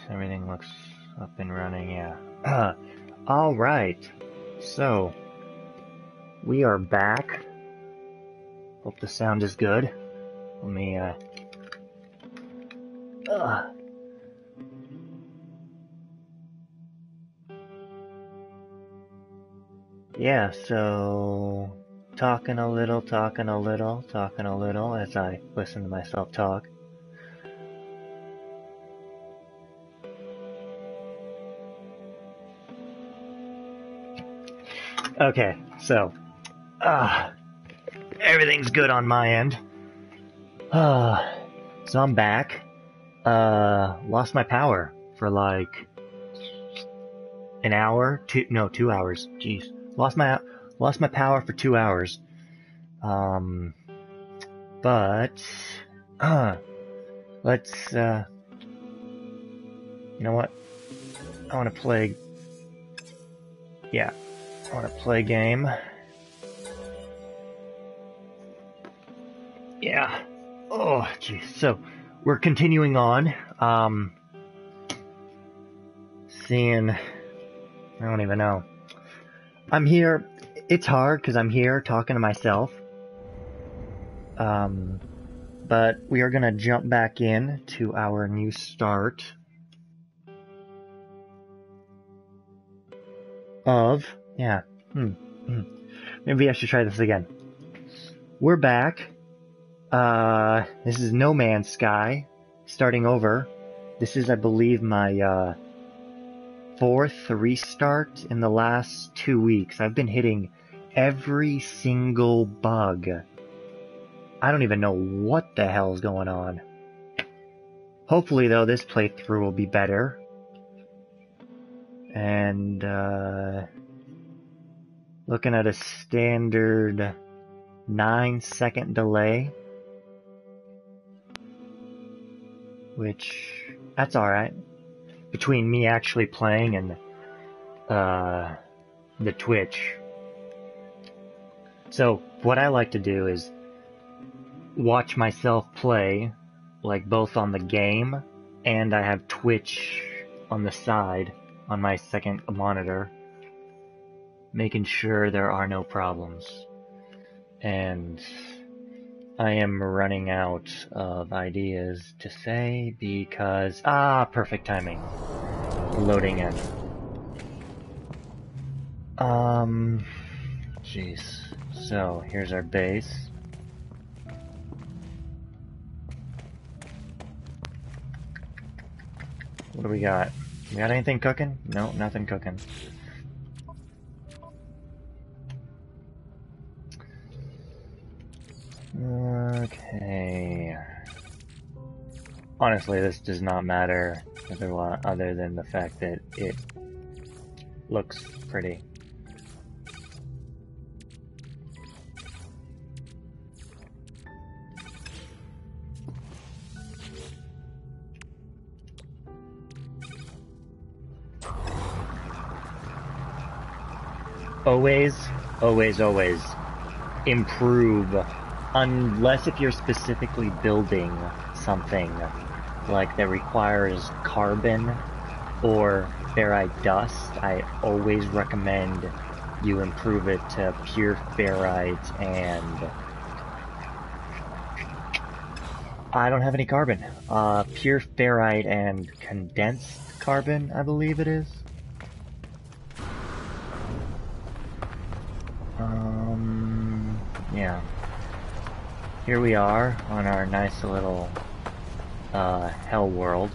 everything looks up and running, yeah. Alright. So, we are back. Hope the sound is good. Let me, Yeah, so... talking a little as I listen to myself talk. Okay, so... everything's good on my end. So I'm back. Lost my power for like an hour, 2 hours. Jeez, lost my power for 2 hours. But let's you know what? I want to play. Yeah, I want to play a game. Yeah. Oh, jeez. So, we're continuing on. Seeing... I don't even know. I'm here... It's hard, because I'm here talking to myself. But we are going to jump back in to our new start of... Yeah. Maybe I should try this again. We're back. This is No Man's Sky, starting over. This is, I believe, my, 4th restart in the last 2 weeks. I've been hitting every single bug. I don't even know what the hell's going on. Hopefully, though, this playthrough will be better. And, looking at a standard 9-second delay. Which, that's alright. Between me actually playing and the Twitch. So, what I like to do is watch myself play, like both on the game, and I have Twitch on the side, on my second monitor, making sure there are no problems. And I am running out of ideas to say because... perfect timing. Loading in. Jeez. So, here's our base. What do we got? We got anything cooking? No, nothing cooking. Okay. Honestly, this does not matter other than the fact that it looks pretty. Always improve. Unless if you're specifically building something like that requires carbon or ferrite dust, I always recommend you improve it to pure ferrite and... I don't have any carbon. Pure ferrite and condensed carbon, I believe it is. Yeah. Here we are on our nice little hell world.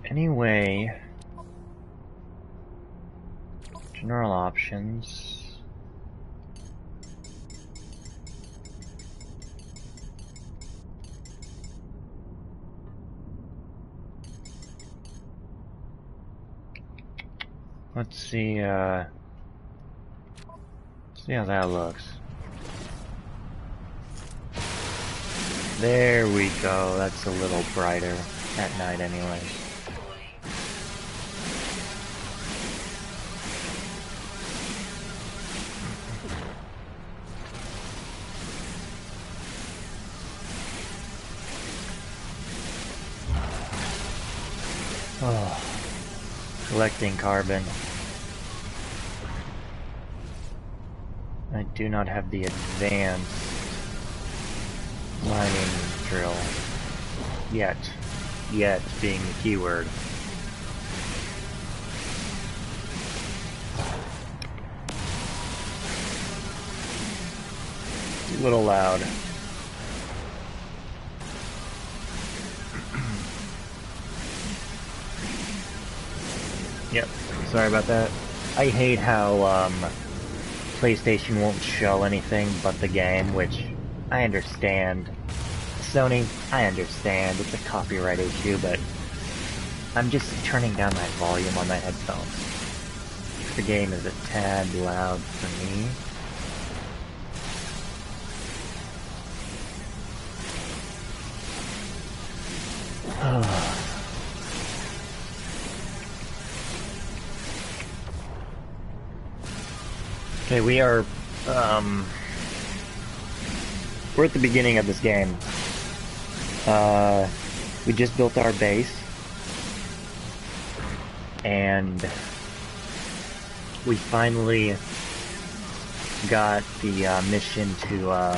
Anyway, general options. Let's see how that looks. There we go, that's a little brighter at night anyways. Oh, collecting carbon. I do not have the advanced mining drill yet. Yet being the keyword. A little loud. Yep, sorry about that. I hate how PlayStation won't show anything but the game, which I understand. Sony, I understand, it's a copyright issue, but I'm just turning down my volume on my headphones. The game is a tad loud for me. Okay, we're at the beginning of this game. We just built our base, and we finally got the mission to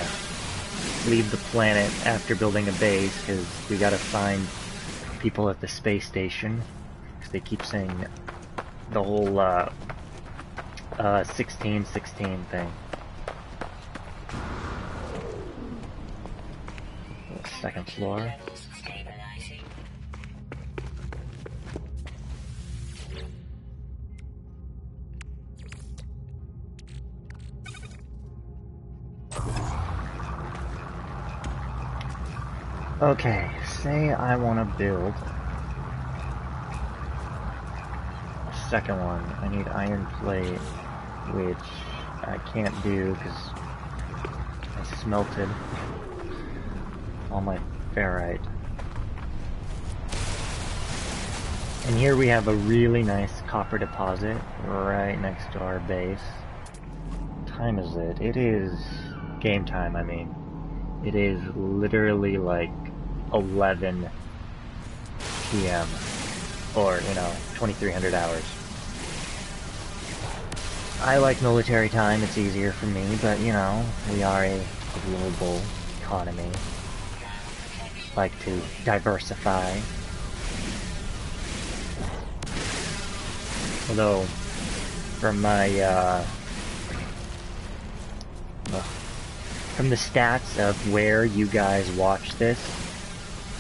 leave the planet after building a base, because we gotta find people at the space station, because they keep saying the whole 1616 thing. Second floor. Okay, say I want to build a second one. I need iron plate, which I can't do because I smelted all my ferrite. And here we have a really nice copper deposit right next to our base. What time is it? It is game time, I mean. It is literally like 11 p.m. or, 2300 hours. I like military time, it's easier for me, but we are a global economy. Like to diversify. Although, from my, from the stats of where you guys watch this,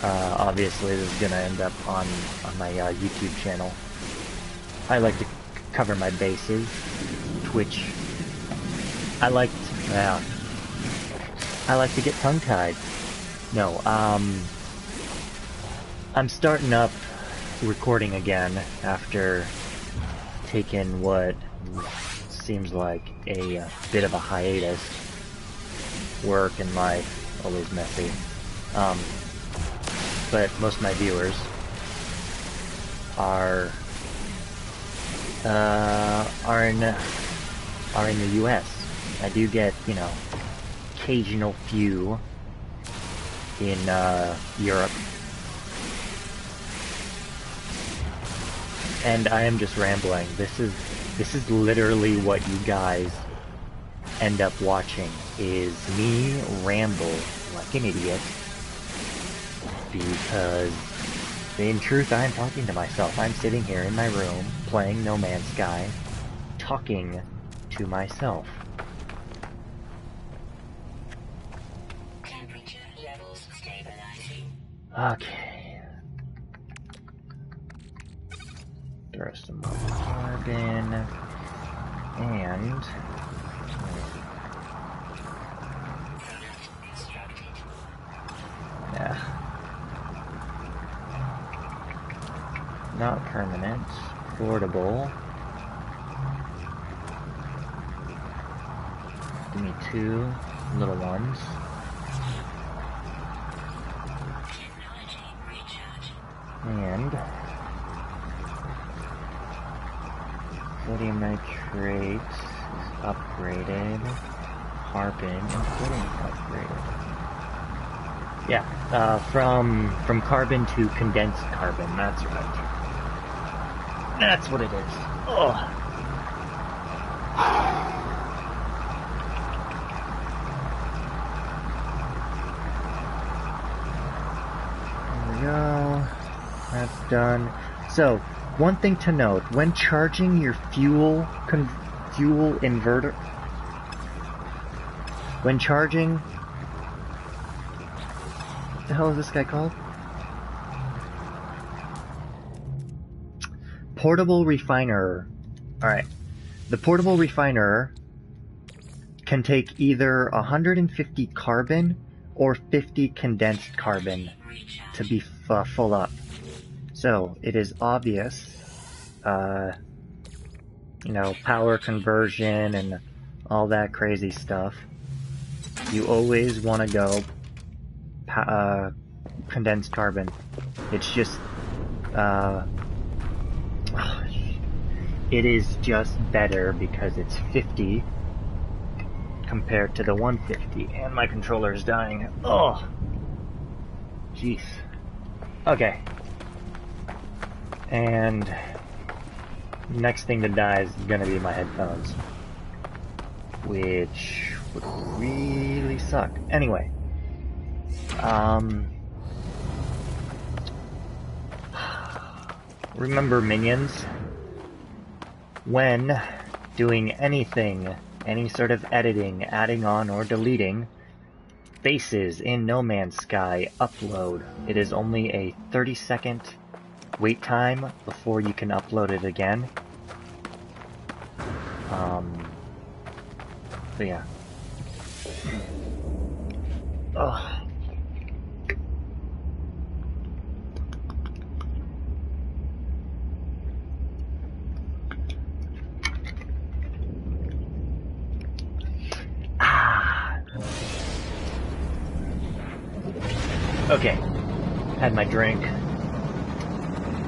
obviously this is gonna end up on my YouTube channel. I like to cover my bases. Twitch. I like to get tongue-tied. No, I'm starting up recording again after taking what seems like a bit of a hiatus. Work and life, always messy. But most of my viewers are in the US. I do get, occasional few in Europe. And I am just rambling. This is literally what you guys end up watching, is me ramble like an idiot, because in truth I am talking to myself. I'm sitting here in my room playing No Man's Sky, talking to myself. Temperature levels stabilizing. Okay. Throw some more carbon, and yeah. Not permanent. Affordable. Give me 2 little ones. And sodium nitrate is upgraded. Carbon and sodium upgraded. Yeah, from carbon to condensed carbon, that's right. That's what it is. Oh. There we go. That's done. So, one thing to note, when charging your fuel inverter, when charging, what the hell is this guy called? Portable refiner. Alright. The portable refiner can take either 150 carbon or 50 condensed carbon to be full up. So, it is obvious, you know, power conversion and all that crazy stuff. You always want to go condensed carbon. It's just, it is just better because it's 50 compared to the 150, and my controller is dying. Oh, jeez. Okay. And next thing to die is gonna be my headphones, which would really suck. Anyway, remember minions? When doing anything, any sort of editing, adding on or deleting, faces in No Man's Sky upload. It is only a 30-second wait time before you can upload it again. So yeah. Ugh. Okay, had my drink.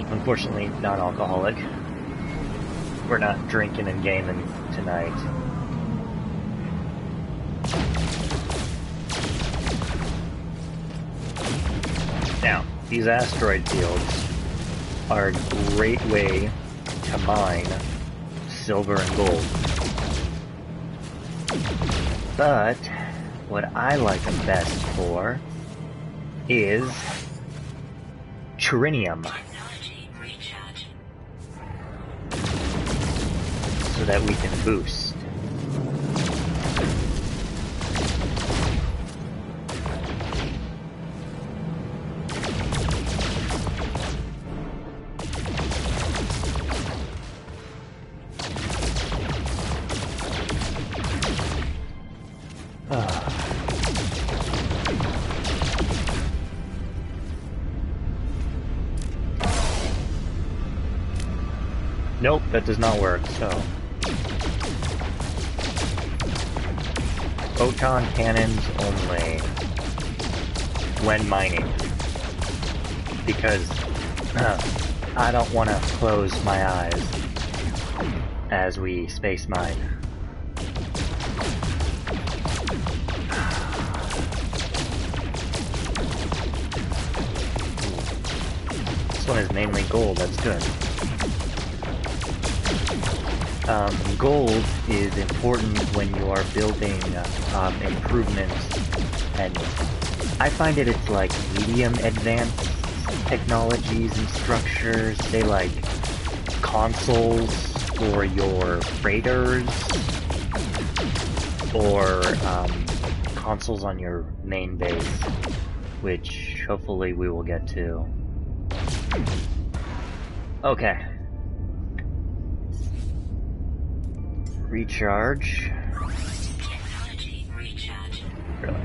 Unfortunately, non-alcoholic. We're not drinking and gaming tonight. Now, these asteroid fields are a great way to mine silver and gold. But what I like them best for is trinium, so that we can boost. Nope, that does not work, so. Photon cannons only when mining. Because I don't want to close my eyes as we space mine. This one is mainly gold, that's good. Gold is important when you are building improvements, and I find it's like medium advanced technologies and structures. Say like consoles for your freighters, or consoles on your main base, which hopefully we will get to. Okay. Recharge. Really?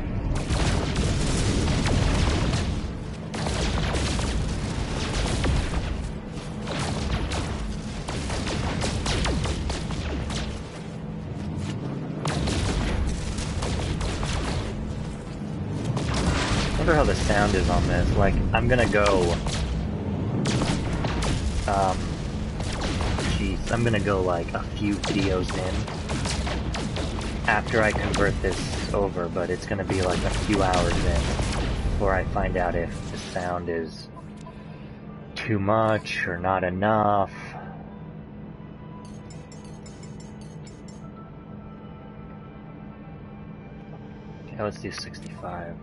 I wonder how the sound is on this. Like, I'm gonna go... I'm gonna go like a few videos in after I convert this over, but it's gonna be like a few hours in before I find out if the sound is too much or not enough. Okay, let's do 65.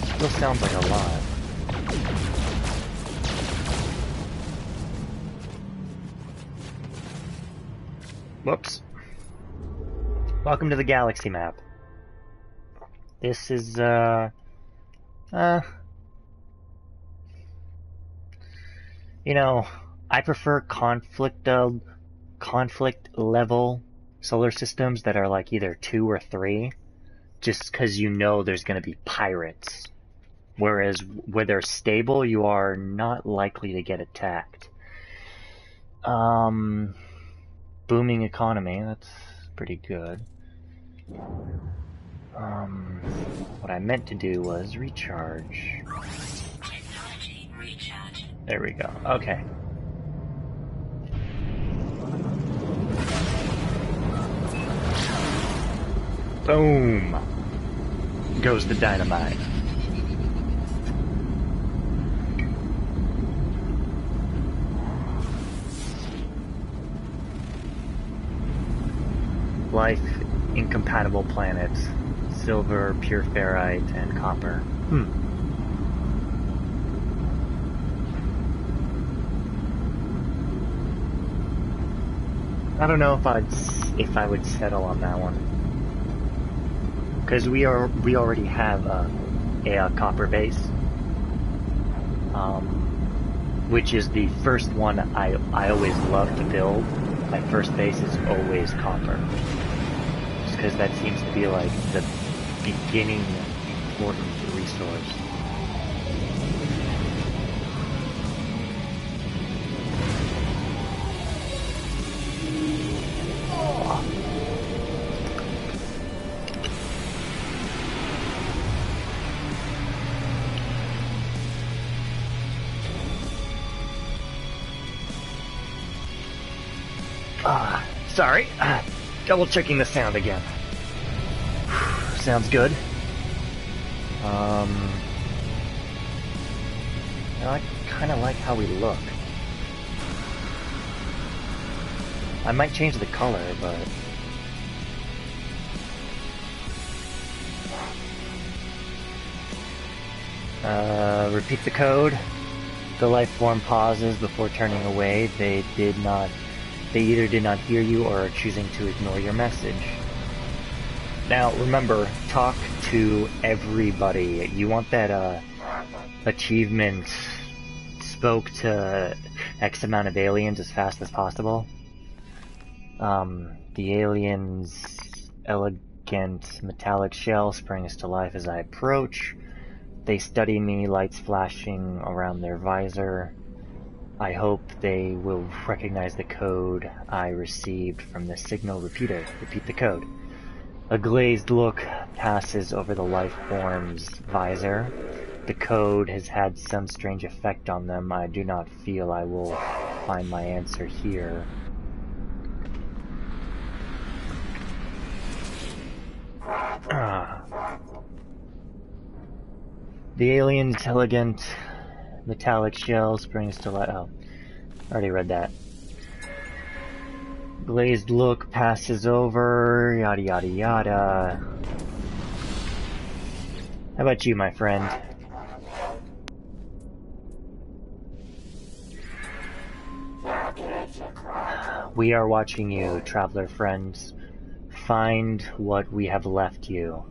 Still sounds like a lot. Whoops. Welcome to the galaxy map. This is, you know, I prefer conflict level solar systems that are like either 2 or 3, just because you know there's going to be pirates. Whereas where they're stable, you are not likely to get attacked. Booming economy, that's pretty good. What I meant to do was recharge. Technology recharge. There we go. Okay. Boom! Goes the dynamite. Life incompatible planets. Silver, pure ferrite, and copper. I don't know if I would settle on that one, because we already have a copper base, which is the first one I always love to build. My first base is always copper, just because that seems to be like the beginning important resource. Sorry, double checking the sound again. Sounds good. I kind of like how we look. I might change the color, but repeat the code. The life form pauses before turning away. They either did not hear you or are choosing to ignore your message. Now, remember, talk to everybody. You want that, achievement, spoke to X amount of aliens as fast as possible. The aliens' elegant metallic shell springs to life as I approach. They study me, lights flashing around their visor. I hope they will recognize the code I received from the signal repeater. Repeat the code. A glazed look passes over the life form's visor. The code has had some strange effect on them. I do not feel I will find my answer here. The alien's elegant metallic shell springs to life. Oh, already read that. Glazed look passes over, yada yada yada. How about you, my friend? We are watching you, traveler friends. Find what we have left you.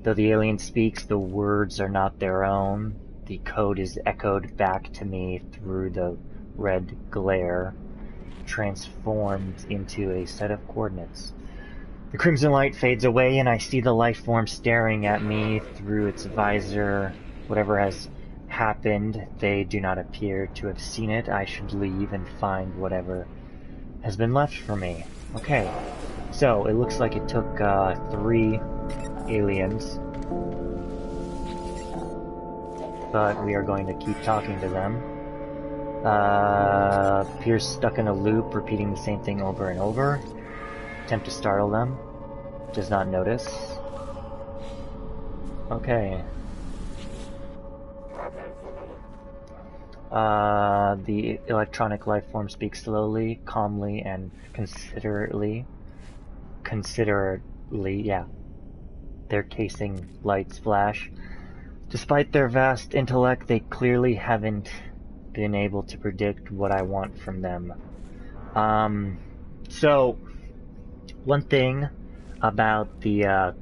Though the alien speaks, the words are not their own. The code is echoed back to me through the red glare, transformed into a set of coordinates. The crimson light fades away and I see the life form staring at me through its visor. Whatever has happened, they do not appear to have seen it. I should leave and find whatever has been left for me. Okay, so it looks like it took 3 aliens. But we are going to keep talking to them. Appears stuck in a loop, repeating the same thing over and over. Attempt to startle them. Does not notice. Okay. The electronic life form speaks slowly, calmly, and considerately, yeah. Their casing lights flash. Despite their vast intellect, they clearly haven't been able to predict what I want from them. So, one thing about the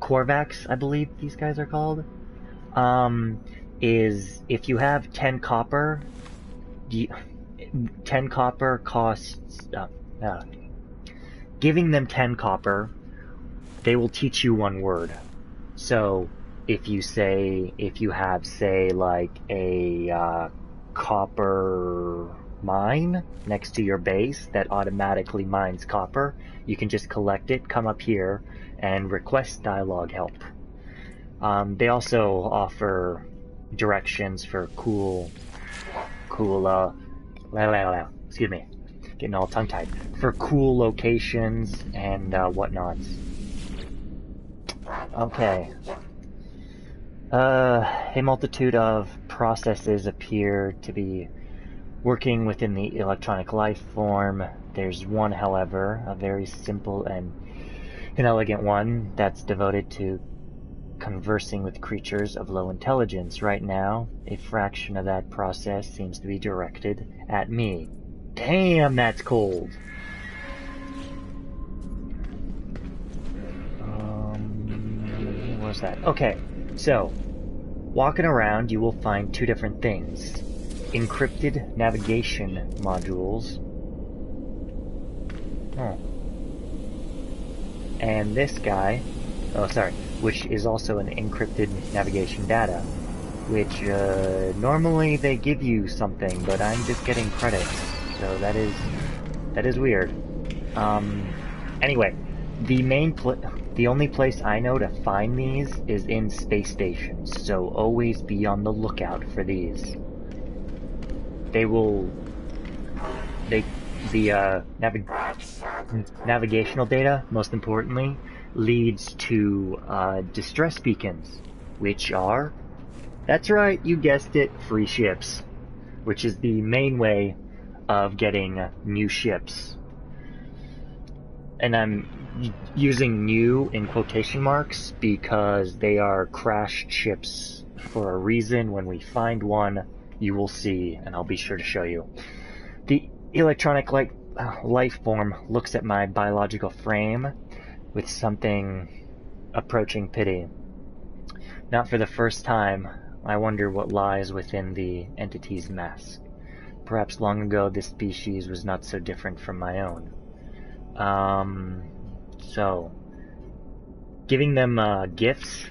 Korvax, I believe these guys are called, is if you have 10 copper, 10 copper costs, giving them 10 copper, they will teach you one word. So, if you have, say, like a copper mine next to your base that automatically mines copper, you can just collect it, come up here, and request dialogue help. They also offer directions for excuse me, getting all tongue-tied, for cool locations and whatnots. Okay. A multitude of processes appear to be working within the electronic life form. There's one, however, a very simple and inelegant one that's devoted to conversing with creatures of low intelligence. Right now, a fraction of that process seems to be directed at me. Damn, that's cold! What's that? Okay, so, walking around, you will find two different things. Encrypted navigation modules. Oh. And this guy, which is also an encrypted navigation data, which normally they give you something, but I'm just getting credits, so that is weird. Anyway, the only place I know to find these is in space stations, so always be on the lookout for these. Navigational data, most importantly, leads to distress beacons, which are, that's right, you guessed it, free ships, which is the main way of getting new ships. And I'm using new in quotation marks because they are crashed ships for a reason. When we find one, you will see, and I'll be sure to show you. The electronic life form looks at my biological frame with something approaching pity. Not for the first time, I wonder what lies within the entity's mask. Perhaps long ago this species was not so different from my own. So, giving them gifts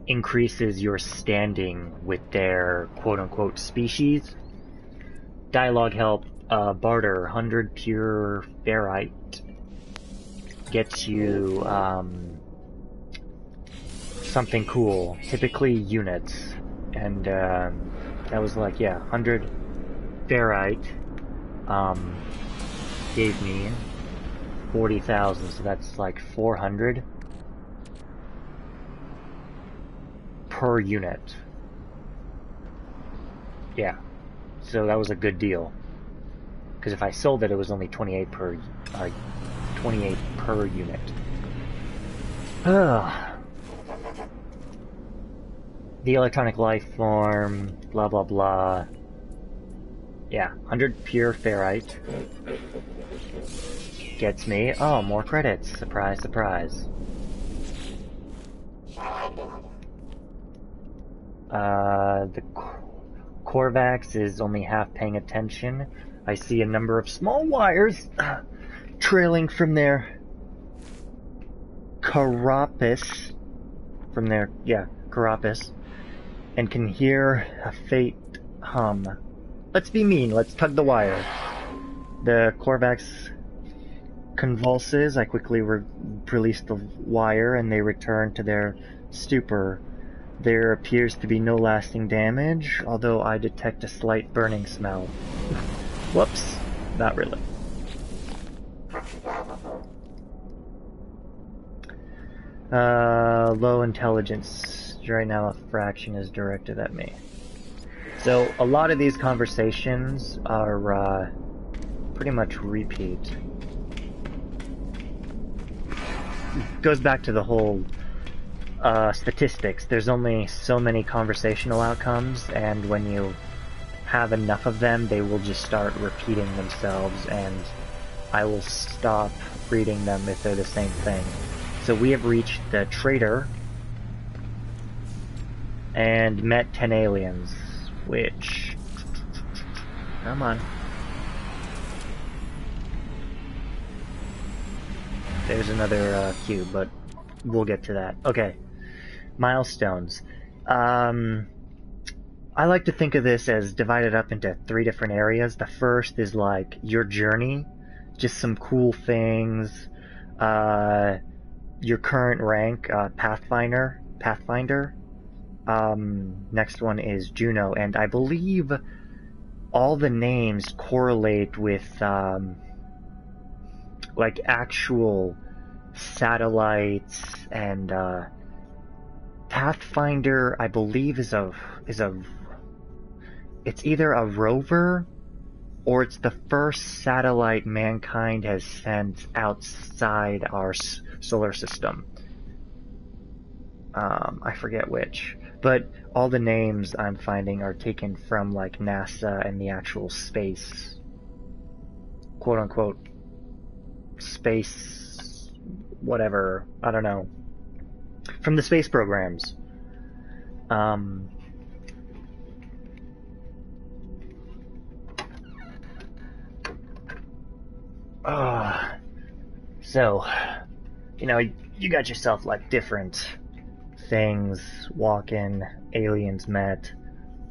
increases your standing with their quote-unquote species. Dialogue help, barter, 100 pure ferrite gets you something cool, typically units, and that was like, yeah, 100 ferrite gave me 40,000, so that's like 400 per unit. Yeah, so that was a good deal, because if I sold it, it was only 28 per unit. The electronic life form, blah blah blah. Yeah, 100 pure ferrite gets me, oh, more credits. Surprise, surprise. The Korvax is only half paying attention. I see a number of small wires trailing from their carapace, and can hear a faint hum. Let's be mean, let's tug the wire. The Korvax convulses. I quickly release the wire and they return to their stupor. There appears to be no lasting damage, although I detect a slight burning smell. Whoops, not really. Low intelligence. Right now a fraction is directed at me. So a lot of these conversations are pretty much repeat. Goes back to the whole statistics. There's only so many conversational outcomes, and when you have enough of them, they will just start repeating themselves, and I will stop reading them if they're the same thing. So we have reached the trader and met 10 aliens, which... Come on. There's another cube, but we'll get to that. Okay. Milestones. I like to think of this as divided up into 3 different areas. The first is like your journey, just some cool things, your current rank, Pathfinder. Next one is Juno, and I believe all the names correlate with like actual satellites, and Pathfinder, I believe, is it's either a rover or it's the first satellite mankind has sent outside our solar system. I forget which, but all the names I'm finding are taken from like NASA and the actual space, quote unquote, space, whatever, I don't know, from the space programs. So, you know, you got yourself like different things, walk-in, aliens met,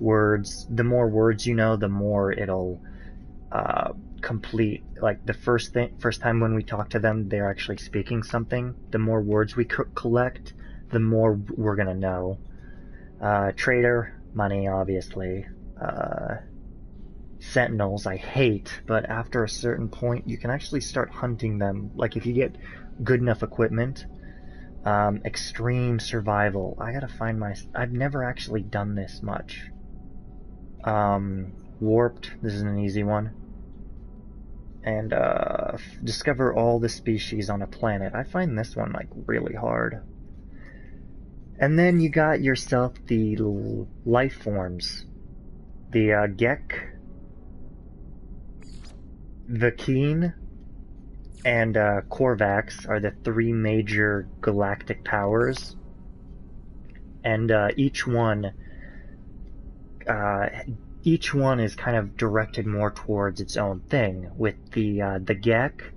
words. The more words you know, the more it'll complete. Like the first time when we talk to them, they're actually speaking something. The more words we collect, the more we're gonna know. Trader, money, obviously. Sentinels, I hate, but after a certain point, you can actually start hunting them. Like if you get good enough equipment. Extreme survival. I gotta find I've never actually done this much. Warped. This is an easy one. And discover all the species on a planet. I find this one like really hard. And then you got yourself the life forms. The Gek, Vakeen, and Korvax are the 3 major galactic powers, and each one is kind of directed more towards its own thing. With the Gek,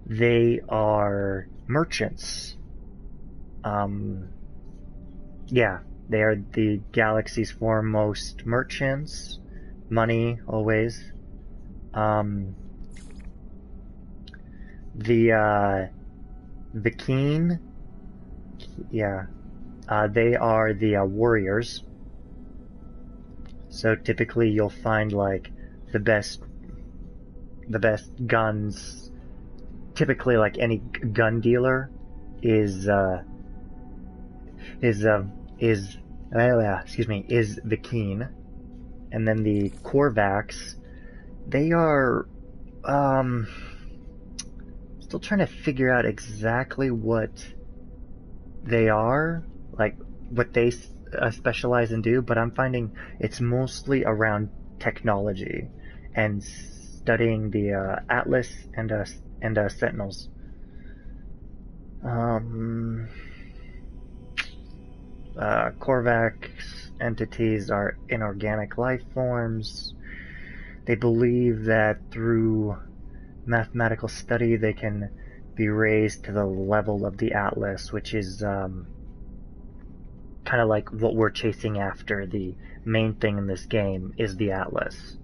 they are merchants. Yeah, they are the galaxy's foremost merchants. Money, always. The Keen, yeah, they are the warriors. So typically you'll find like the best guns. Typically, like any gun dealer is the Keen, and then the Korvax, they are still trying to figure out exactly what they are, like what they specialize and do, but I'm finding it's mostly around technology and studying the Atlas and Sentinels. Korvax entities are inorganic life forms. They believe that through mathematical study they can be raised to the level of the Atlas, which is kind of like what we're chasing after. The main thing in this game is the Atlas.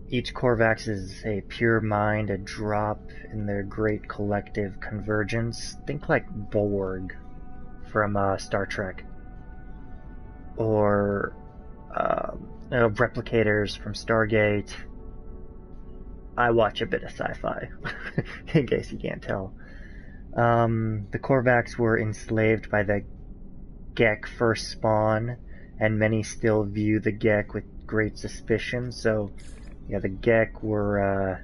Each Korvax is a pure mind, a drop in their great collective convergence. Think like Borg from Star Trek, or replicators from Stargate. I watch a bit of sci-fi, in case you can't tell. The Korvax were enslaved by the Gek first spawn, and many still view the Gek with great suspicion. So, yeah, the Gek were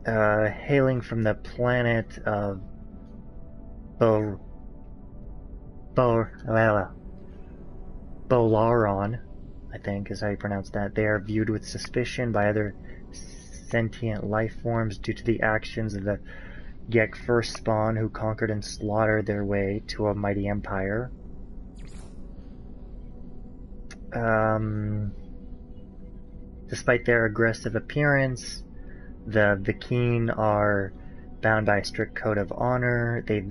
hailing from the planet of Bolaron, I think is how you pronounce that. They are viewed with suspicion by other sentient life forms due to the actions of the Gek first spawn, who conquered and slaughtered their way to a mighty empire. Despite their aggressive appearance, the Vy'keen are bound by a strict code of honor. They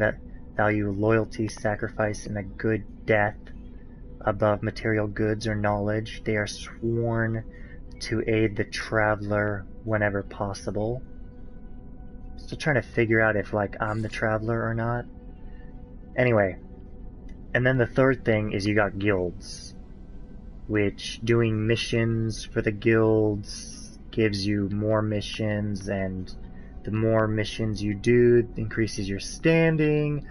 value loyalty, sacrifice, and a good death above material goods or knowledge. They are sworn to aid the traveler whenever possible. Still trying to figure out if, like, I'm the traveler or not. Anyway, and then the third thing is you got guilds, which doing missions for the guilds gives you more missions, and the more missions you do increases your standing,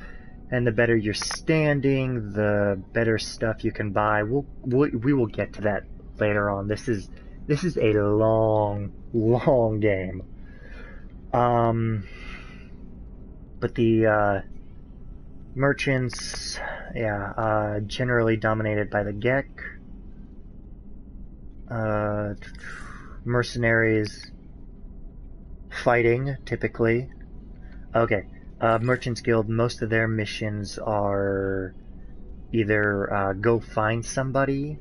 and the better your standing, the better stuff you can buy. We will get to that later on. This is a long game. But the merchants, generally dominated by the Gek. Mercenaries fighting, typically. Okay, Merchants Guild, most of their missions are either go find somebody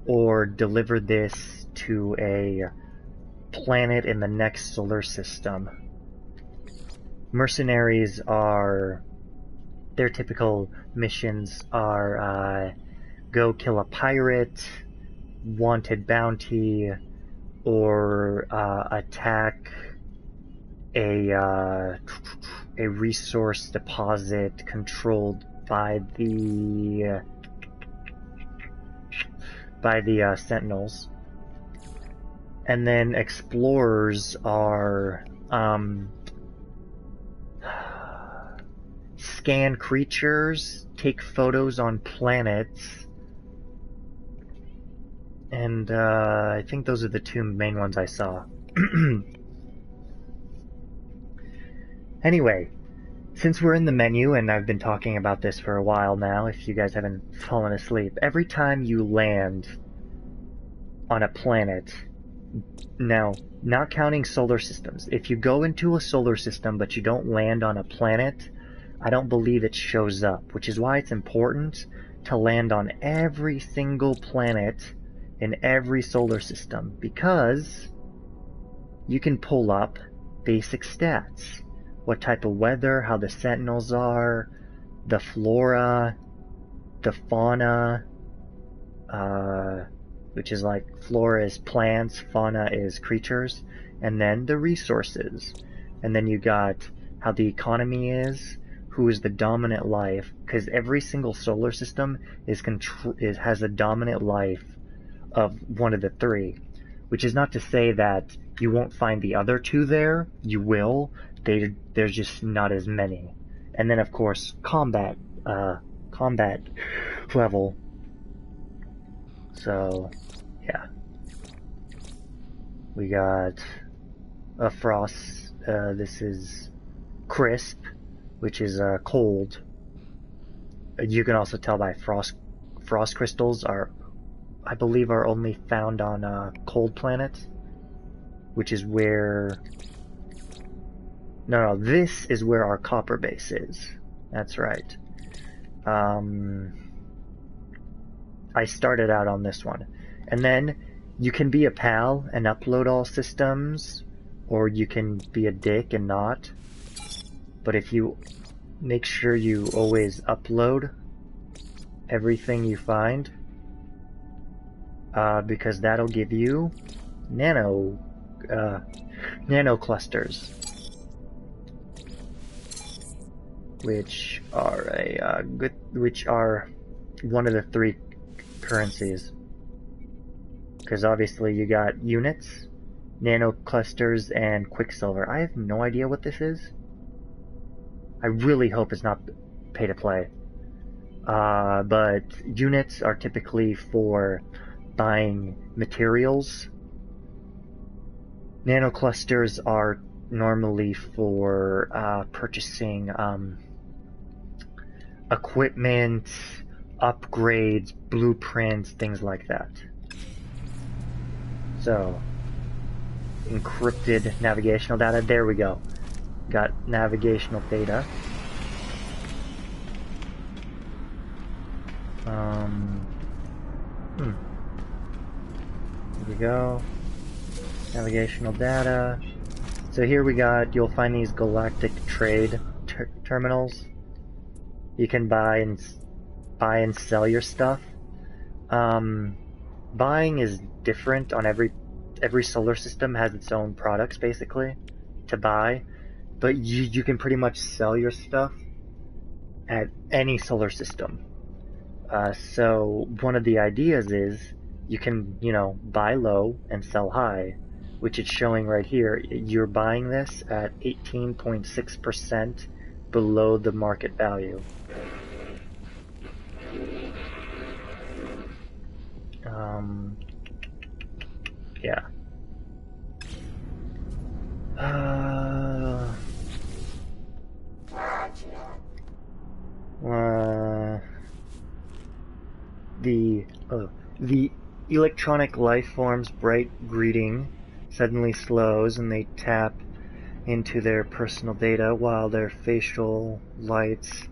or deliver this to a planet in the next solar system. Mercenaries are, their typical missions are go kill a pirate, wanted bounty, or attack a resource deposit controlled by the Sentinels. And then explorers are scan creatures, take photos on planets, and I think those are the two main ones I saw. Anyway, since we're in the menu, and I've been talking about this for a while now, if you guys haven't fallen asleep, every time you land on a planet, now, not counting solar systems, if you go into a solar system but you don't land on a planet, I don't believe it shows up, which is why it's important to land on every single planet in every solar system, because you can pull up basic stats. What type of weather, how the Sentinels are, the flora, the fauna, which is like flora is plants, fauna is creatures, and then the resources. And then you got how the economy is, who is the dominant life, because every single solar system has a dominant life of one of the three, which is not to say that you won't find the other two there. You will. There's just not as many. And then of course combat level. So yeah, we got a frost. This is crisp, which is cold. You can also tell by frost crystals are, I believe, are only found on cold planets, which is where. No, this is where our copper base is. That's right. I started out on this one. And then you can be a pal and upload all systems, or you can be a dick and not. But if you make sure you always upload everything you find, because that'll give you nano clusters, which are one of the three currencies. Because obviously you got units, nano clusters, and quicksilver. I have no idea what this is. I really hope it's not pay to play. but units are typically for buying materials. Nanoclusters are normally for purchasing equipment, upgrades, blueprints, things like that. So, encrypted navigational data, there we go. Got navigational data. Here we go. Navigational data. So here we got, you'll find these galactic trade terminals. You can buy and sell your stuff. Buying is different on every solar system has its own products basically to buy, but you can pretty much sell your stuff at any solar system. So one of the ideas is you can, buy low and sell high, which it's showing right here. You're buying this at 18.6% below the market value. Yeah. The electronic life form's bright greeting suddenly slows and they tap into their personal data while their facial lights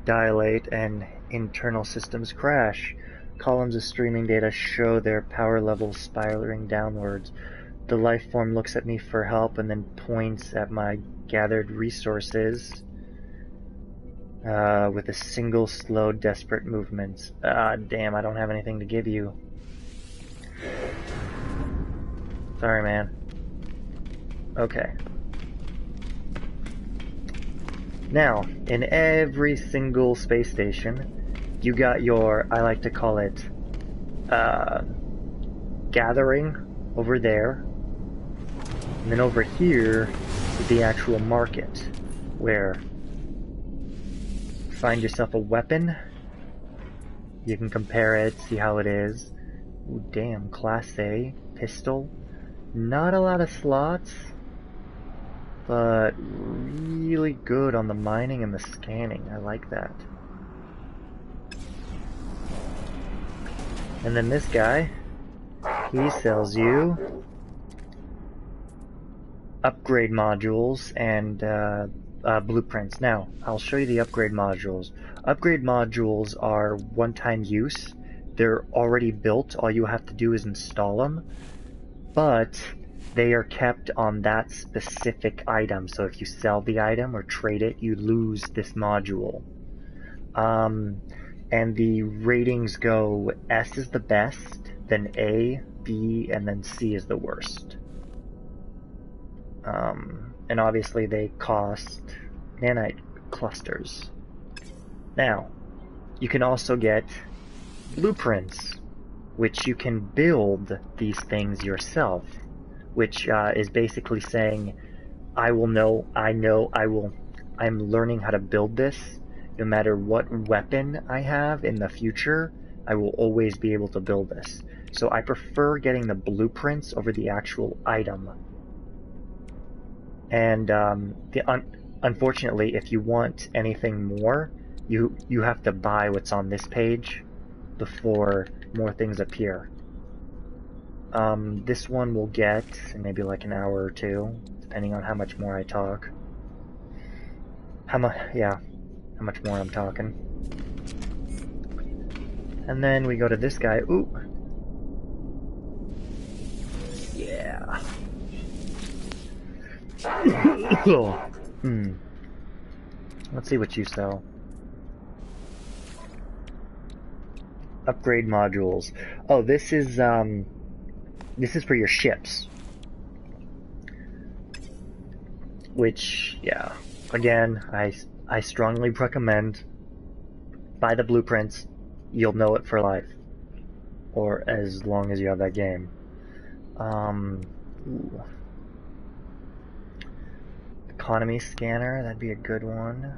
dilate and internal systems crash. Columns of streaming data show their power levels spiraling downwards. The life form looks at me for help and then points at my gathered resources with a single slow, desperate movement. Damn, I don't have anything to give you. Sorry, man. Okay. Now, in every single space station, you got your, I like to call it, gathering over there. And then over here is the actual market, where you find yourself a weapon. You can compare it, see how it is. Ooh, damn, Class A pistol. Not a lot of slots, but really good on the mining and the scanning. I like that. And then this guy, he sells you upgrade modules and blueprints. Now, I'll show you the upgrade modules. Upgrade modules are one-time use. They're already built. All you have to do is install them. But they are kept on that specific item. So if you sell the item or trade it, you lose this module. And the ratings go S is the best, then A, B, and then C is the worst. And obviously they cost nanite clusters. Now, you can also get blueprints, which you can build these things yourself, which is basically saying, I'm learning how to build this. No matter what weapon I have in the future, I will always be able to build this. So I prefer getting the blueprints over the actual item. And unfortunately, if you want anything more, you have to buy what's on this page before more things appear. This one will get in maybe like an hour or two, depending on how much more I talk. How much more I'm talking. And then we go to this guy. Ooh. Yeah. Let's see what you sell. Upgrade modules. Oh, this is for your ships. Which, yeah, again, I strongly recommend buy the blueprints. You'll know it for life, or as long as you have that game. Ooh. Economy scanner, that'd be a good one.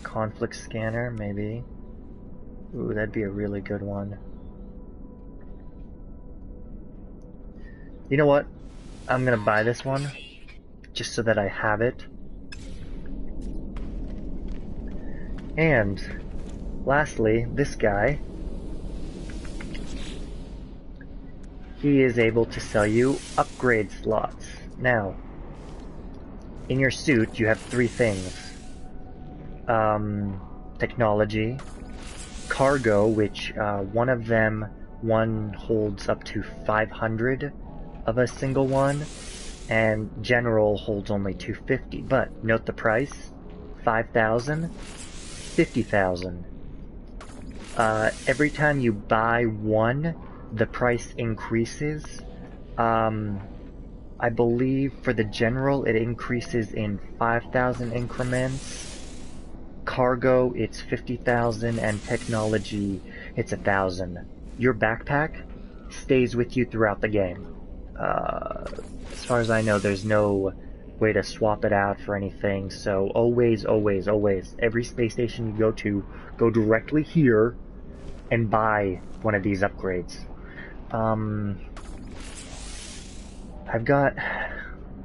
conflict scanner, maybe. Ooh, that'd be a really good one. You know what? I'm gonna buy this one, just so that I have it. And, lastly, this guy. He is able to sell you upgrade slots. Now, in your suit, you have three things. Technology, cargo, which one holds up to 500 of a single one, and general holds only 250. But note the price: 5,000, 50,000. Every time you buy one, the price increases. I believe for the general it increases in 5,000 increments. Cargo, it's 50,000, and technology, it's 1,000. Your backpack stays with you throughout the game. As far as I know, there's no way to swap it out for anything, so always, every space station you go to, go directly here and buy one of these upgrades.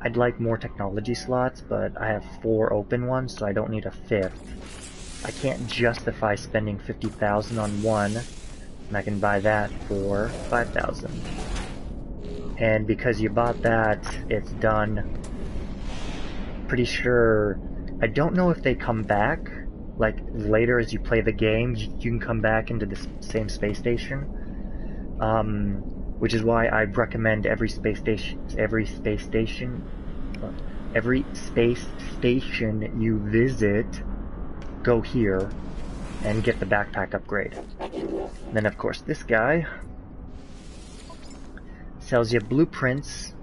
I'd like more technology slots, but I have 4 open ones, so I don't need a 5th. I can't justify spending 50,000 on one, and I can buy that for 5,000. And because you bought that, it's done. Pretty sure, I don't know if they come back, like later as you play the game, you can come back into the same space station. Which is why I recommend every space station you visit, go here and get the backpack upgrade. And then of course this guy sells you blueprints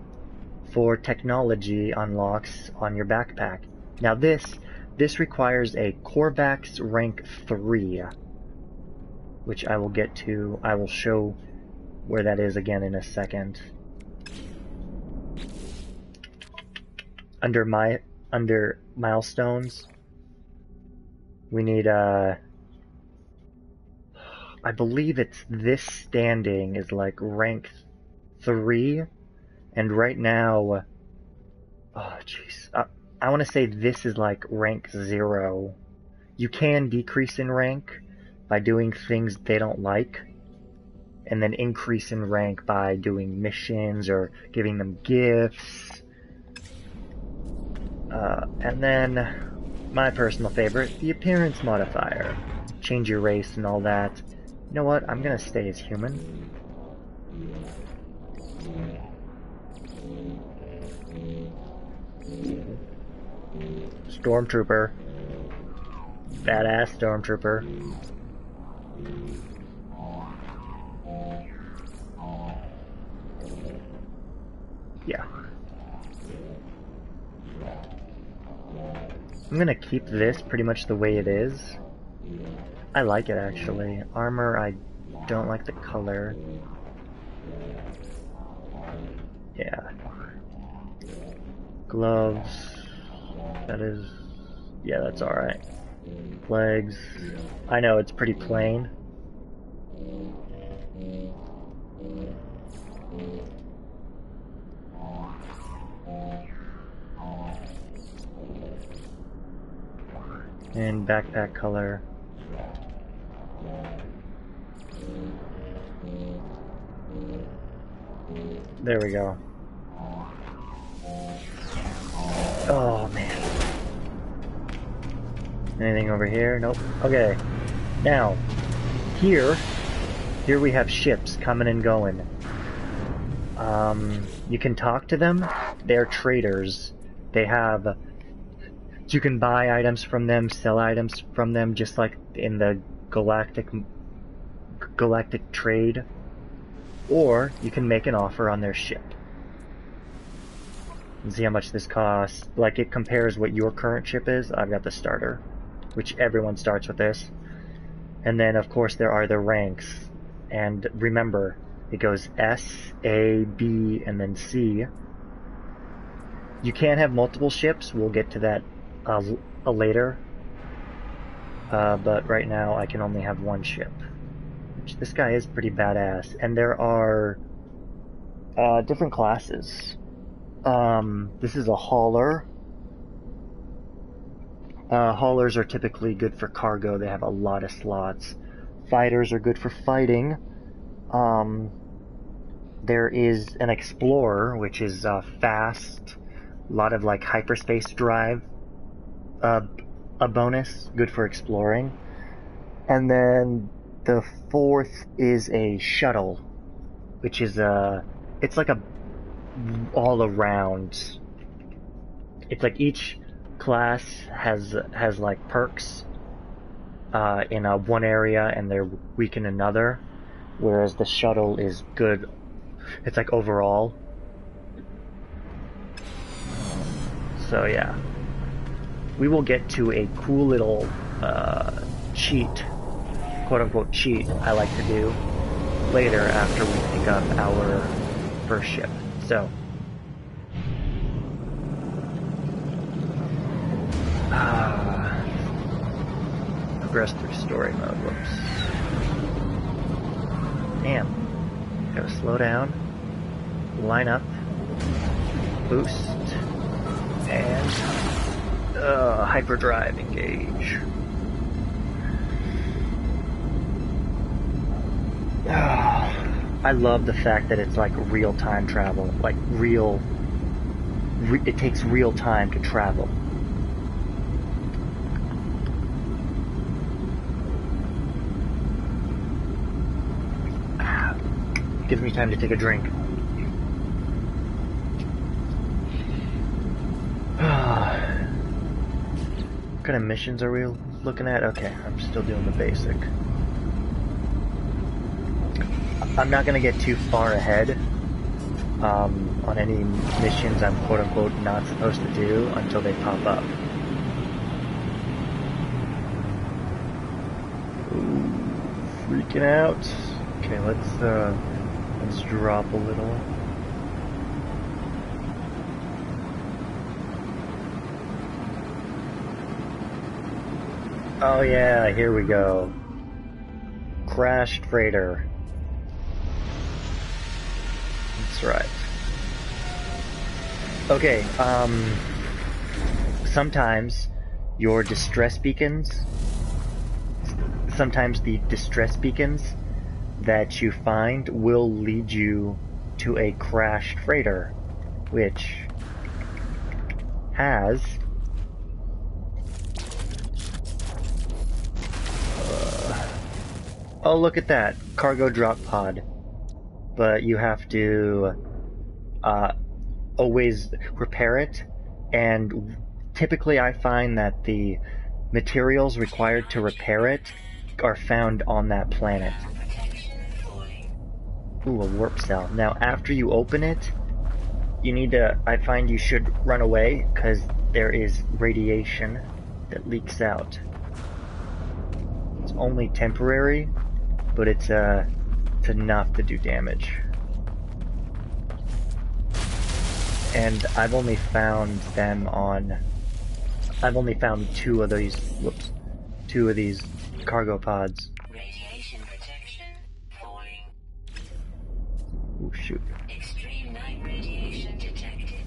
for technology unlocks on your backpack. Now this requires a Korvax rank 3, which I will get to. I will show where that is again in a second. Under milestones, we need I believe it's this standing is like rank 3, and right now, oh jeez, I want to say this is like rank 0. You can decrease in rank by doing things they don't like, and then increase in rank by doing missions or giving them gifts. And then, my personal favorite, the appearance modifier. Change your race and all that. You know what? I'm gonna stay as human. Stormtrooper. Badass Stormtrooper. Yeah. I'm gonna keep this pretty much the way it is. I like it actually. Armor, I don't like the color. Yeah. Gloves. That is... yeah, that's alright. Legs. I know, it's pretty plain. And backpack color. There we go. Oh man. Anything over here? Nope. Okay. Now, here we have ships coming and going. You can talk to them. They're traders. They have... you can buy items from them, sell items from them, just like in the galactic trade. Or you can make an offer on their ship. And see how much this costs. Like, it compares what your current ship is. I've got the starter, which everyone starts with this. And then, of course, there are the ranks. And remember, it goes S, A, B, and then C. You can't have multiple ships. We'll get to that later. but right now I can only have one ship. Which, this guy is pretty badass, and there are different classes. This is a hauler. Haulers are typically good for cargo. They have a lot of slots. Fighters are good for fighting. There is an explorer, which is fast, a lot of like hyperspace drive, a bonus, good for exploring. And then the fourth is a shuttle, which is it's like a all around. It's like each class has like perks in one area and they're weak in another, whereas the shuttle is good. It's like overall. So yeah, we will get to a cool little cheat, quote unquote cheat, I like to do later after we pick up our first ship. So progress through story mode. Whoops. Damn. Gotta slow down, line up, boost, and hyperdrive engage. I love the fact that it's like real-time travel, like it takes real time to travel. Gives me time to take a drink. What kind of missions are we looking at? Okay, I'm still doing the basic. I'm not going to get too far ahead on any missions I'm quote-unquote not supposed to do until they pop up. Ooh, freaking out. Okay, let's drop a little. Oh yeah, here we go. Crashed freighter. That's right. Okay, sometimes your distress beacons, sometimes the distress beacons that you find will lead you to a crashed freighter, which has oh, look at that, cargo drop pod. But you have to always repair it, and typically I find that the materials required to repair it are found on that planet. Ooh, a warp cell. Now, after you open it, you need to, I find you should run away, because there is radiation that leaks out. It's only temporary, but it's enough to do damage. And I've only found them on, I've only found two of these cargo pods. Radiation protection falling. Oh shoot. Extreme night radiation detected.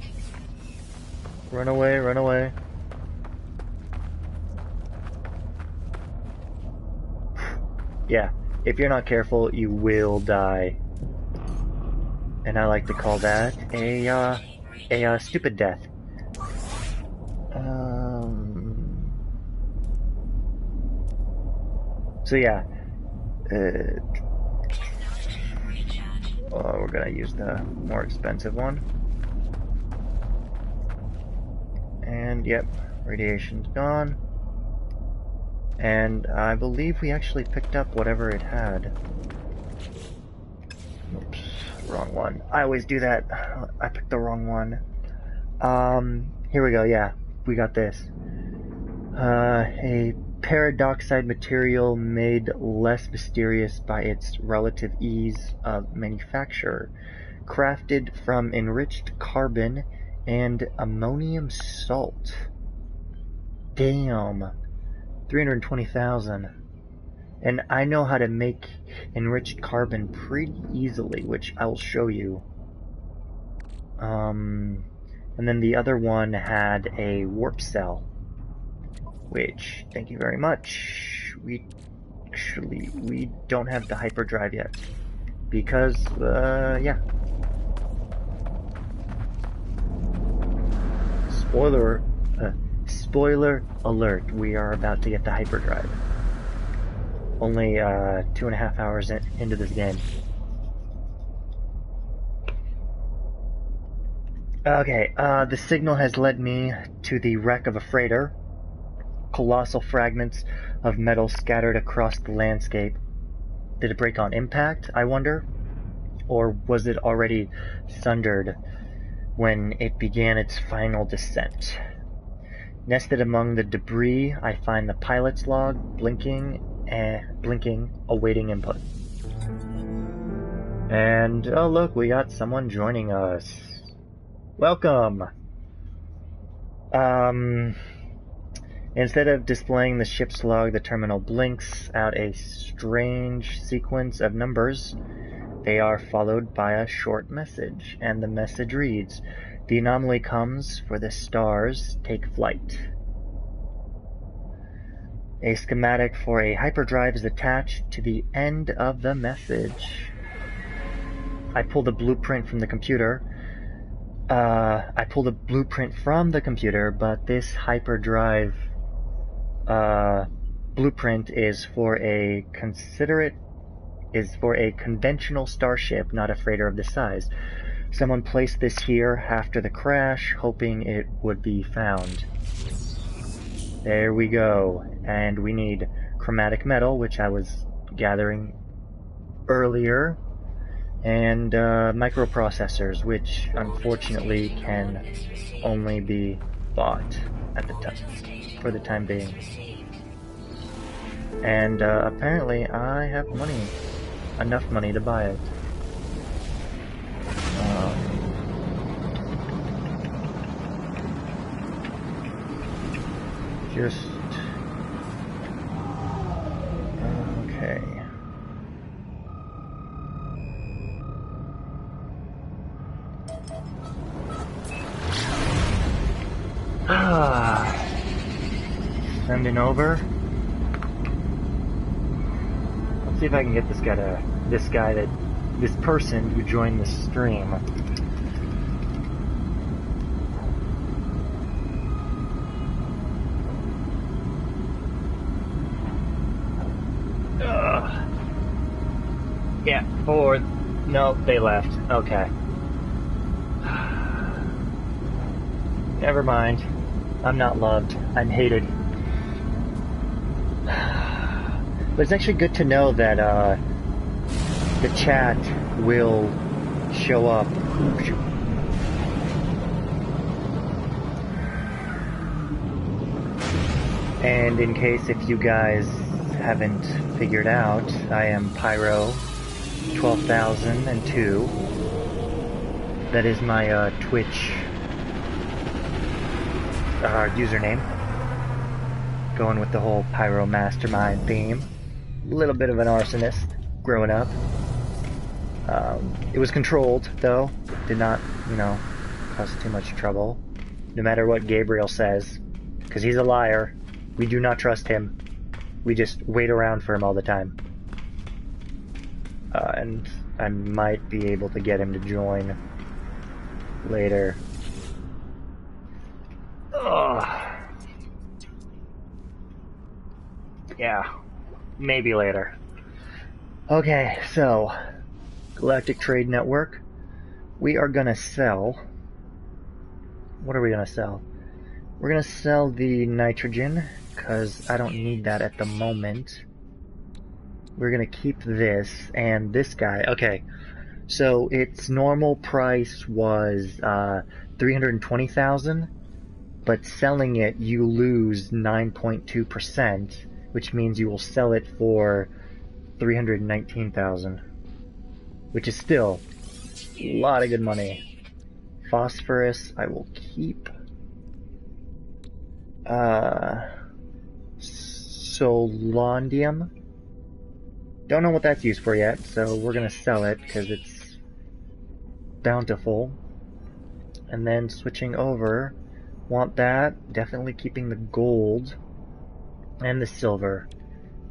Run away, run away. Yeah. If you're not careful, you will die. And I like to call that a stupid death. So yeah. We're gonna use the more expensive one. And yep, radiation's gone. And I believe we actually picked up whatever it had. Oops, wrong one. I always do that. I picked the wrong one. Here we go, yeah. We got this. A paradoxide material made less mysterious by its relative ease of manufacture. Crafted from enriched carbon and ammonium salt. Damn. 320,000. And I know how to make enriched carbon pretty easily, which I'll show you. And then the other one had a warp cell, which, thank you very much. We don't have the hyperdrive yet. Because, yeah. Spoiler alert, we are about to get the hyperdrive. Only 2.5 hours into this game. Okay, the signal has led me to the wreck of a freighter. Colossal fragments of metal scattered across the landscape. Did it break on impact, I wonder? Or was it already sundered when it began its final descent? Nested among the debris, I find the pilot's log, blinking, awaiting input. And, oh look, we got someone joining us. Welcome! Instead of displaying the ship's log, the terminal blinks out a strange sequence of numbers. They are followed by a short message, and the message reads, "The anomaly comes for the stars, take flight." A schematic for a hyperdrive is attached to the end of the message. I pulled a blueprint from the computer. But this hyperdrive blueprint is for a conventional starship, not a freighter of this size. Someone placed this here after the crash, hoping it would be found. There we go. And we need chromatic metal, which I was gathering earlier, and microprocessors, which unfortunately can only be bought at the time, for the time being. And apparently I have money, enough money to buy it. Okay. Sending over. Let's see if I can get this person who joined the stream. Yeah, forward. No, they left. Okay. Never mind. I'm not loved. I'm hated. But it's actually good to know that the chat will show up. And in case if you guys haven't figured out, I am Pyro 12,002. That is my Twitch username. Going with the whole Pyro Mastermind theme. A little bit of an arsonist growing up. It was controlled, though. Did not, cause too much trouble. No matter what Gabriel says. Because he's a liar. We do not trust him. We just wait around for him all the time. And I might be able to get him to join later. Ugh. Yeah, maybe later. Okay, so Galactic Trade Network. We are gonna sell. What are we gonna sell? We're gonna sell the nitrogen, because I don't need that at the moment. We're gonna keep this and this guy. Okay, so its normal price was 320,000, but selling it you lose 9.2%, which means you will sell it for 319,000, which is still a lot of good money. Phosphorus I will keep. Solondium. Don't know what that's used for yet, so we're gonna sell it because it's bountiful. And then switching over, want that, definitely keeping the gold and the silver.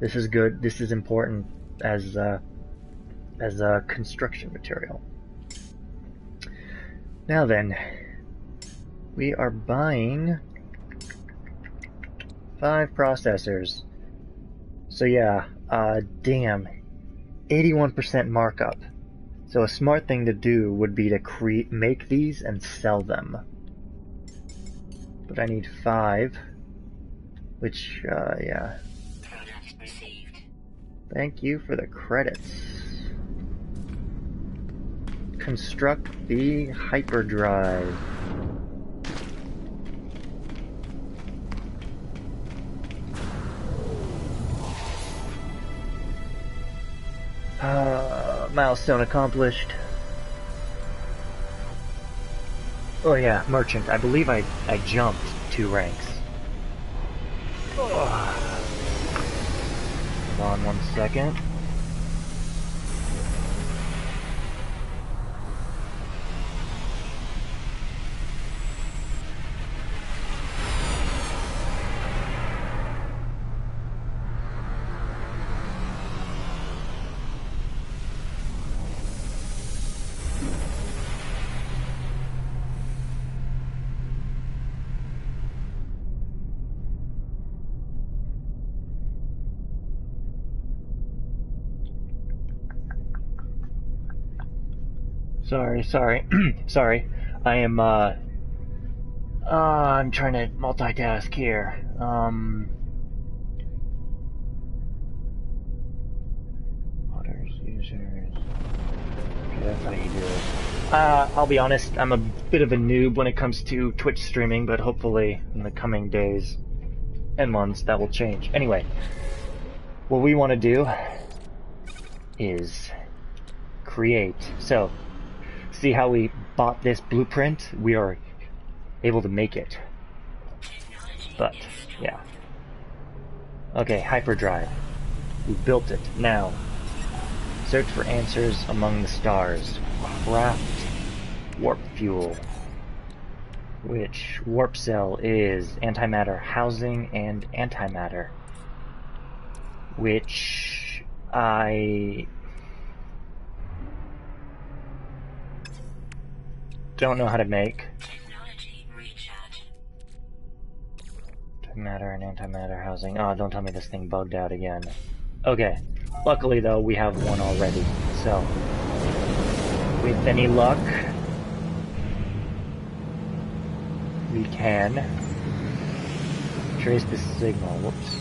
This is good, this is important as a construction material. Now then, we are buying 5 processors. So yeah, damn, 81% markup. So a smart thing to do would be to make these and sell them. But I need 5, which, yeah. Product received. Thank you for the credits. Construct the hyperdrive. Milestone accomplished. Oh yeah, merchant. I believe I jumped 2 ranks. Hold on 1 second. Sorry. Sorry. I am, I'm trying to multitask here. Others, users. Okay, that's how you do it. I'll be honest, I'm a bit of a noob when it comes to Twitch streaming, but hopefully in the coming days and months that will change. Anyway, what we want to do is create. So, see how we bought this blueprint? We are able to make it. But, yeah. Okay, hyperdrive. We built it. Now, search for answers among the stars. Craft warp fuel. Which warp cell is antimatter housing and antimatter. Which I don't know how to make. Technology recharge. Matter and antimatter housing. Oh, don't tell me this thing bugged out again. Okay. Luckily, though, we have one already. So, with any luck, we can trace the signal. Whoops.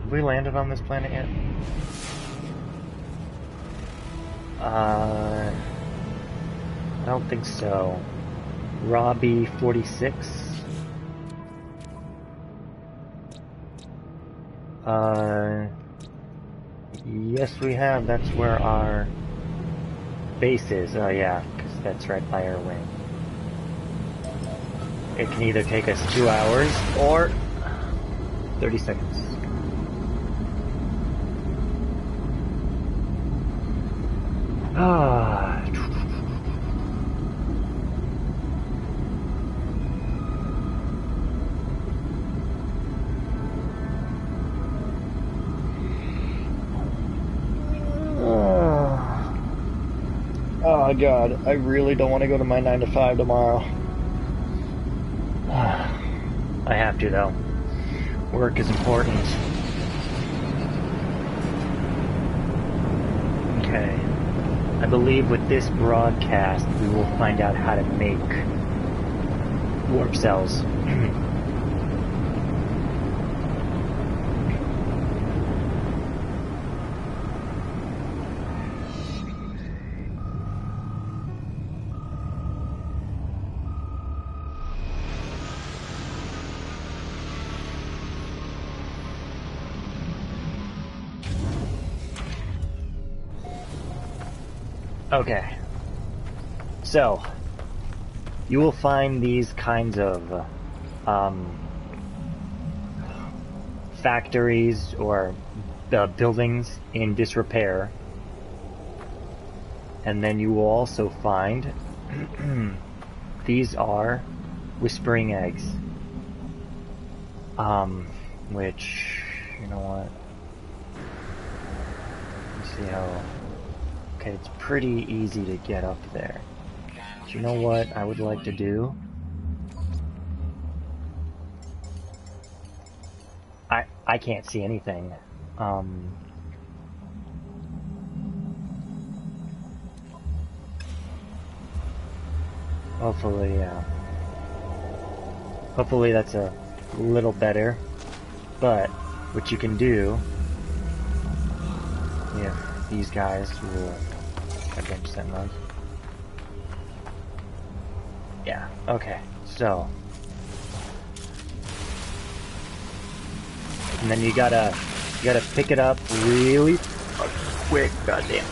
Have we landed on this planet yet? I don't think so. Robbie 46. Yes we have. That's where our base is. Oh yeah, because that's right by our wing. It can either take us 2 hours or 30 seconds. Ah. Oh God, I really don't want to go to my 9 to 5 tomorrow. I have to though. Work is important. Okay. I believe with this broadcast we will find out how to make warp cells. Okay. So, you will find these kinds of factories or buildings in disrepair. And then you will also find these are whispering eggs. Which, you know what? Let's see how... Okay, it's pretty easy to get up there. Do you know what I would like to do? I can't see anything. Hopefully that's a little better. But what you can do, if these guys will against that noise. Yeah, okay, so and then you gotta pick it up really quick, goddamn.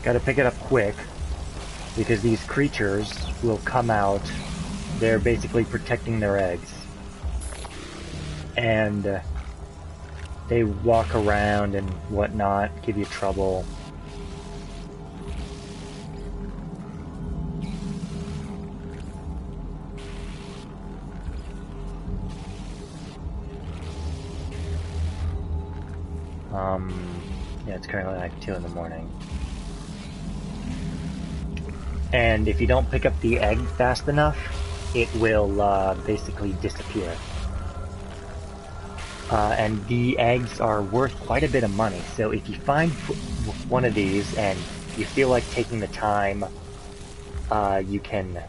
Gotta pick it up quick because these creatures will come out. They're basically protecting their eggs. And they walk around and whatnot, give you trouble. Yeah, it's currently like 2 in the morning. And if you don't pick up the egg fast enough, it will basically disappear. And the eggs are worth quite a bit of money. So if you find one of these and you feel like taking the time, you can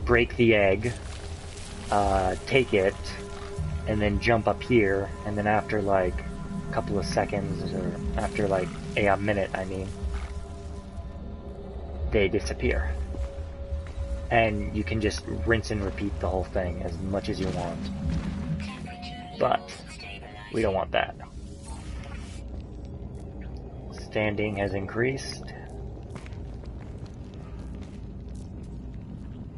break the egg, take it, and then jump up here, and then after like a couple of seconds, or after like a minute, I mean, they disappear. And you can just rinse and repeat the whole thing as much as you want. But we don't want that. Standing has increased.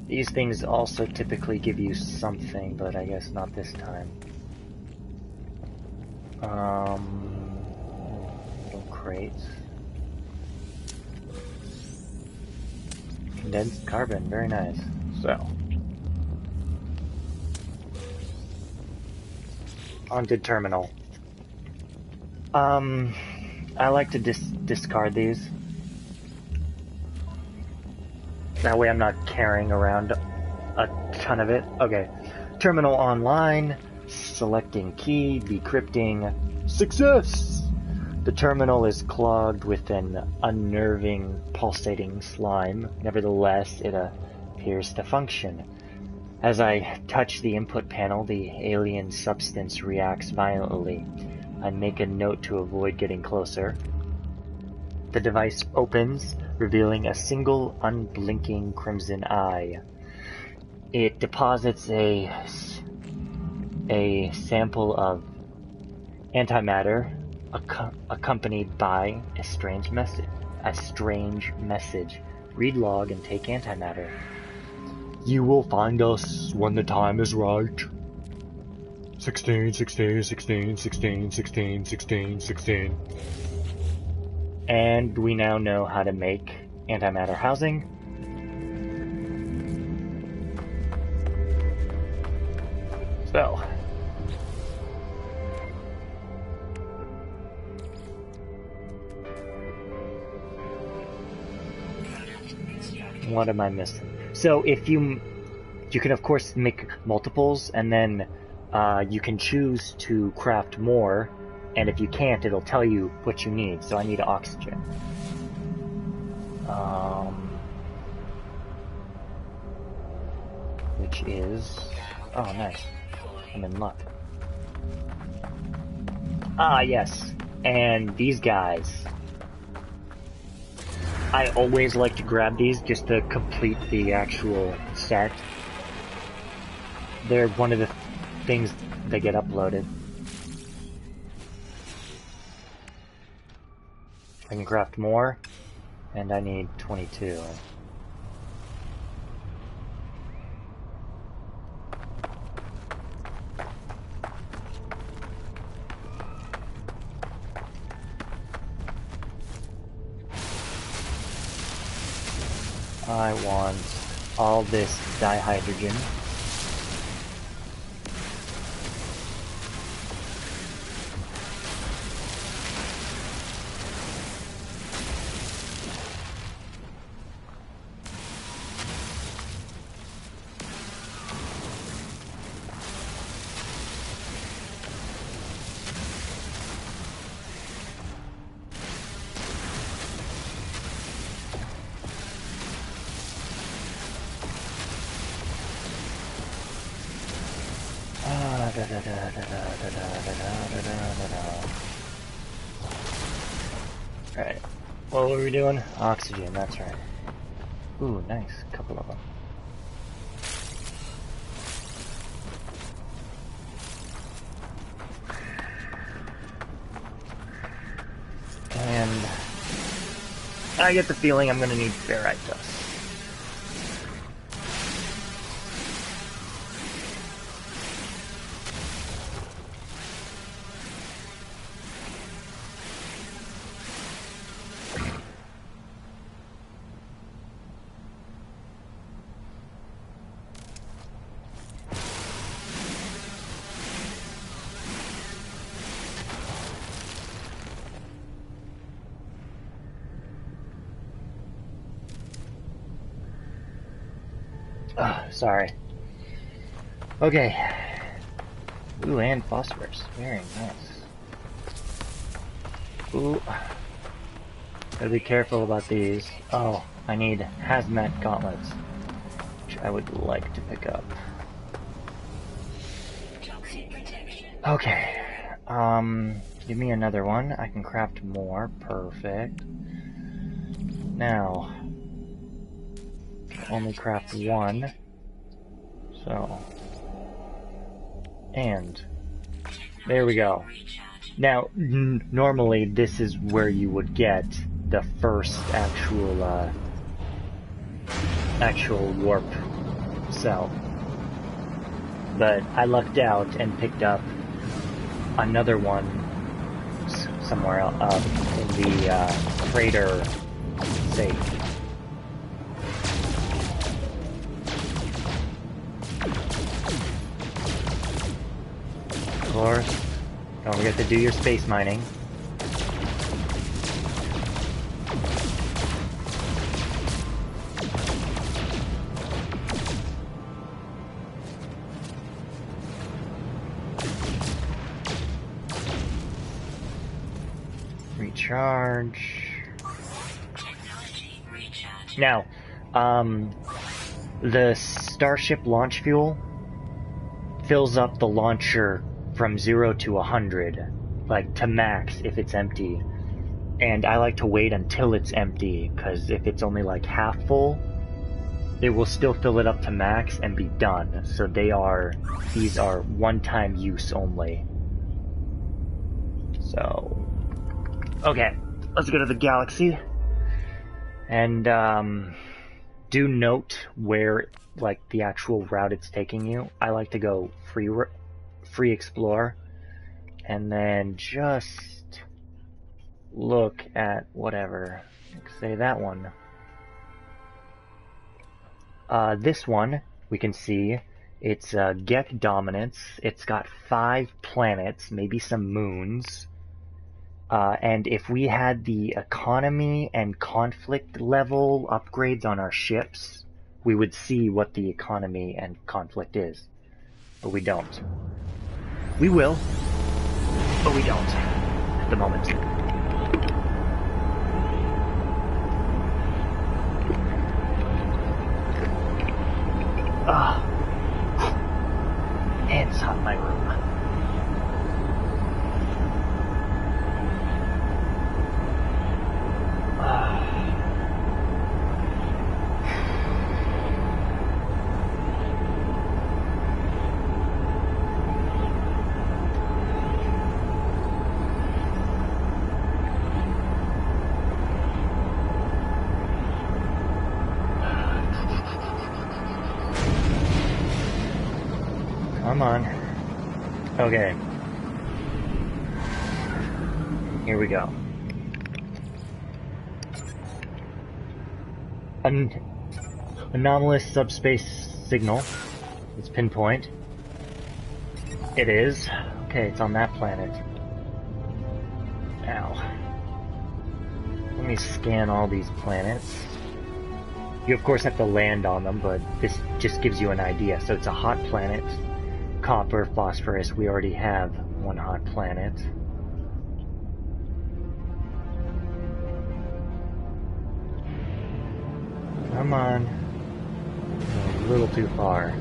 These things also typically give you something, but I guess not this time. Little crates. Condensed carbon, very nice. So, haunted terminal. I like to discard these. That way I'm not carrying around a ton of it. Okay, terminal online, selecting key, decrypting, success! The terminal is clogged with an unnerving, pulsating slime. Nevertheless, it appears to function. As I touch the input panel, the alien substance reacts violently. I make a note to avoid getting closer. The device opens, revealing a single unblinking crimson eye. It deposits a sample of antimatter, accompanied by a strange message. Read log and take antimatter. You will find us when the time is right. 16, 16, 16, 16, 16, 16, 16. And we now know how to make antimatter housing. So, what am I missing? So if you can of course make multiples, and then you can choose to craft more, and if you can't, it'll tell you what you need. So I need oxygen. Which is... oh, nice. I'm in luck. Ah, yes. And these guys. I always like to grab these just to complete the actual set. They're one of the things that get uploaded. I can craft more, and I need 22. I want all this dihydrogen. Alright, what were we doing? Oxygen, that's right. Ooh, nice, couple of them. And I get the feeling I'm gonna need ferrite dust. Sorry. Okay. Ooh, and phosphorus. Very nice. Ooh. Gotta be careful about these. Oh, I need hazmat gauntlets, which I would like to pick up. Okay. Give me another one. I can craft more. Perfect. Now, only craft one. So, and there we go. Now, normally this is where you would get the first actual warp cell. But I lucked out and picked up another one somewhere else in the crater safe. Of course, don't forget to do your space mining. Recharge. Now, the Starship launch fuel fills up the launcher from 0 to 100, like to max if it's empty. And I like to wait until it's empty, because if it's only like half full, it will still fill it up to max and be done. So these are one-time use only. So, okay, let's go to the galaxy. And do note where, like, the actual route it's taking you. I like to go free explore, and then just look at whatever. Say that one. This one, we can see, it's Geth dominance. It's got 5 planets, maybe some moons. And if we had the economy and conflict level upgrades on our ships, we would see what the economy and conflict is. But we don't. We will, but we don't at the moment. It's hot in my room. Come on. Okay. Here we go. Anomalous subspace signal. It's pinpoint. It is. Okay, it's on that planet. Ow. Let me scan all these planets. You of course have to land on them, but this just gives you an idea. So it's a hot planet. Copper, phosphorus. We already have one hot planet. Come on. A little too far.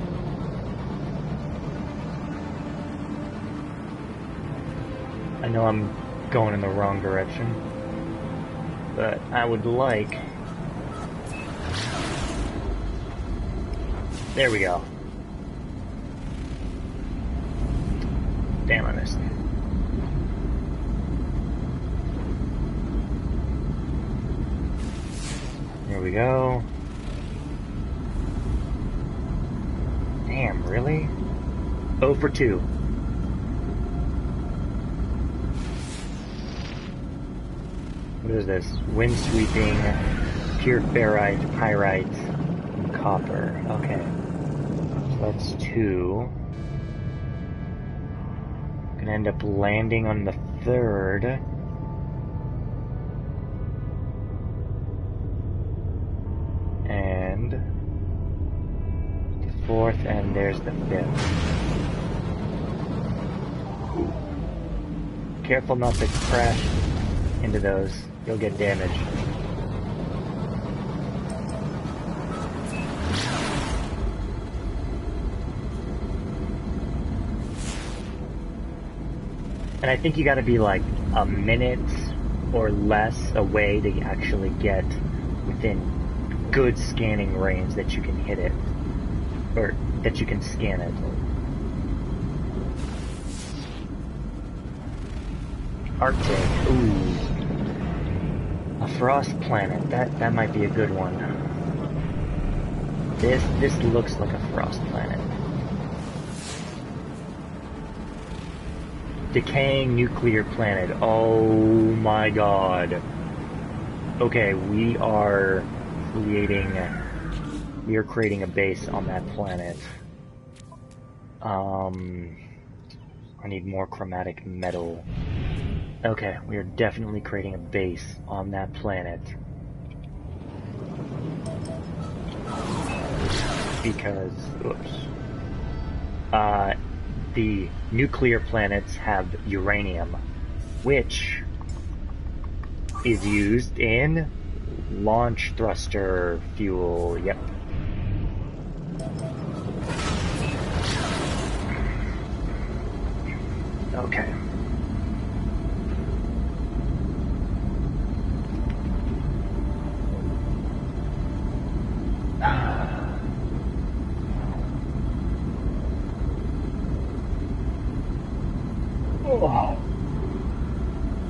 I know I'm going in the wrong direction, but I would like... There we go. Damn, I missed. There we go. Damn, really? 0 for 2. What is this? Wind sweeping, pure ferrite, pyrite, and copper. Okay. So that's 2. Gonna end up landing on the 3rd. And the 4th, and there's the 5th. Careful not to crash into those. You'll get damaged. And I think you gotta be like a minute or less away to actually get within good scanning range that you can hit it. Or that you can scan it. Arctic. Ooh. A frost planet. That might be a good one. This looks like a frost planet. Decaying nuclear planet. Oh my god. Okay, we are creating a base on that planet. I need more chromatic metal. Okay, we are definitely creating a base on that planet. Because, oops. The nuclear planets have uranium, which is used in launch thruster fuel. Yep. Okay.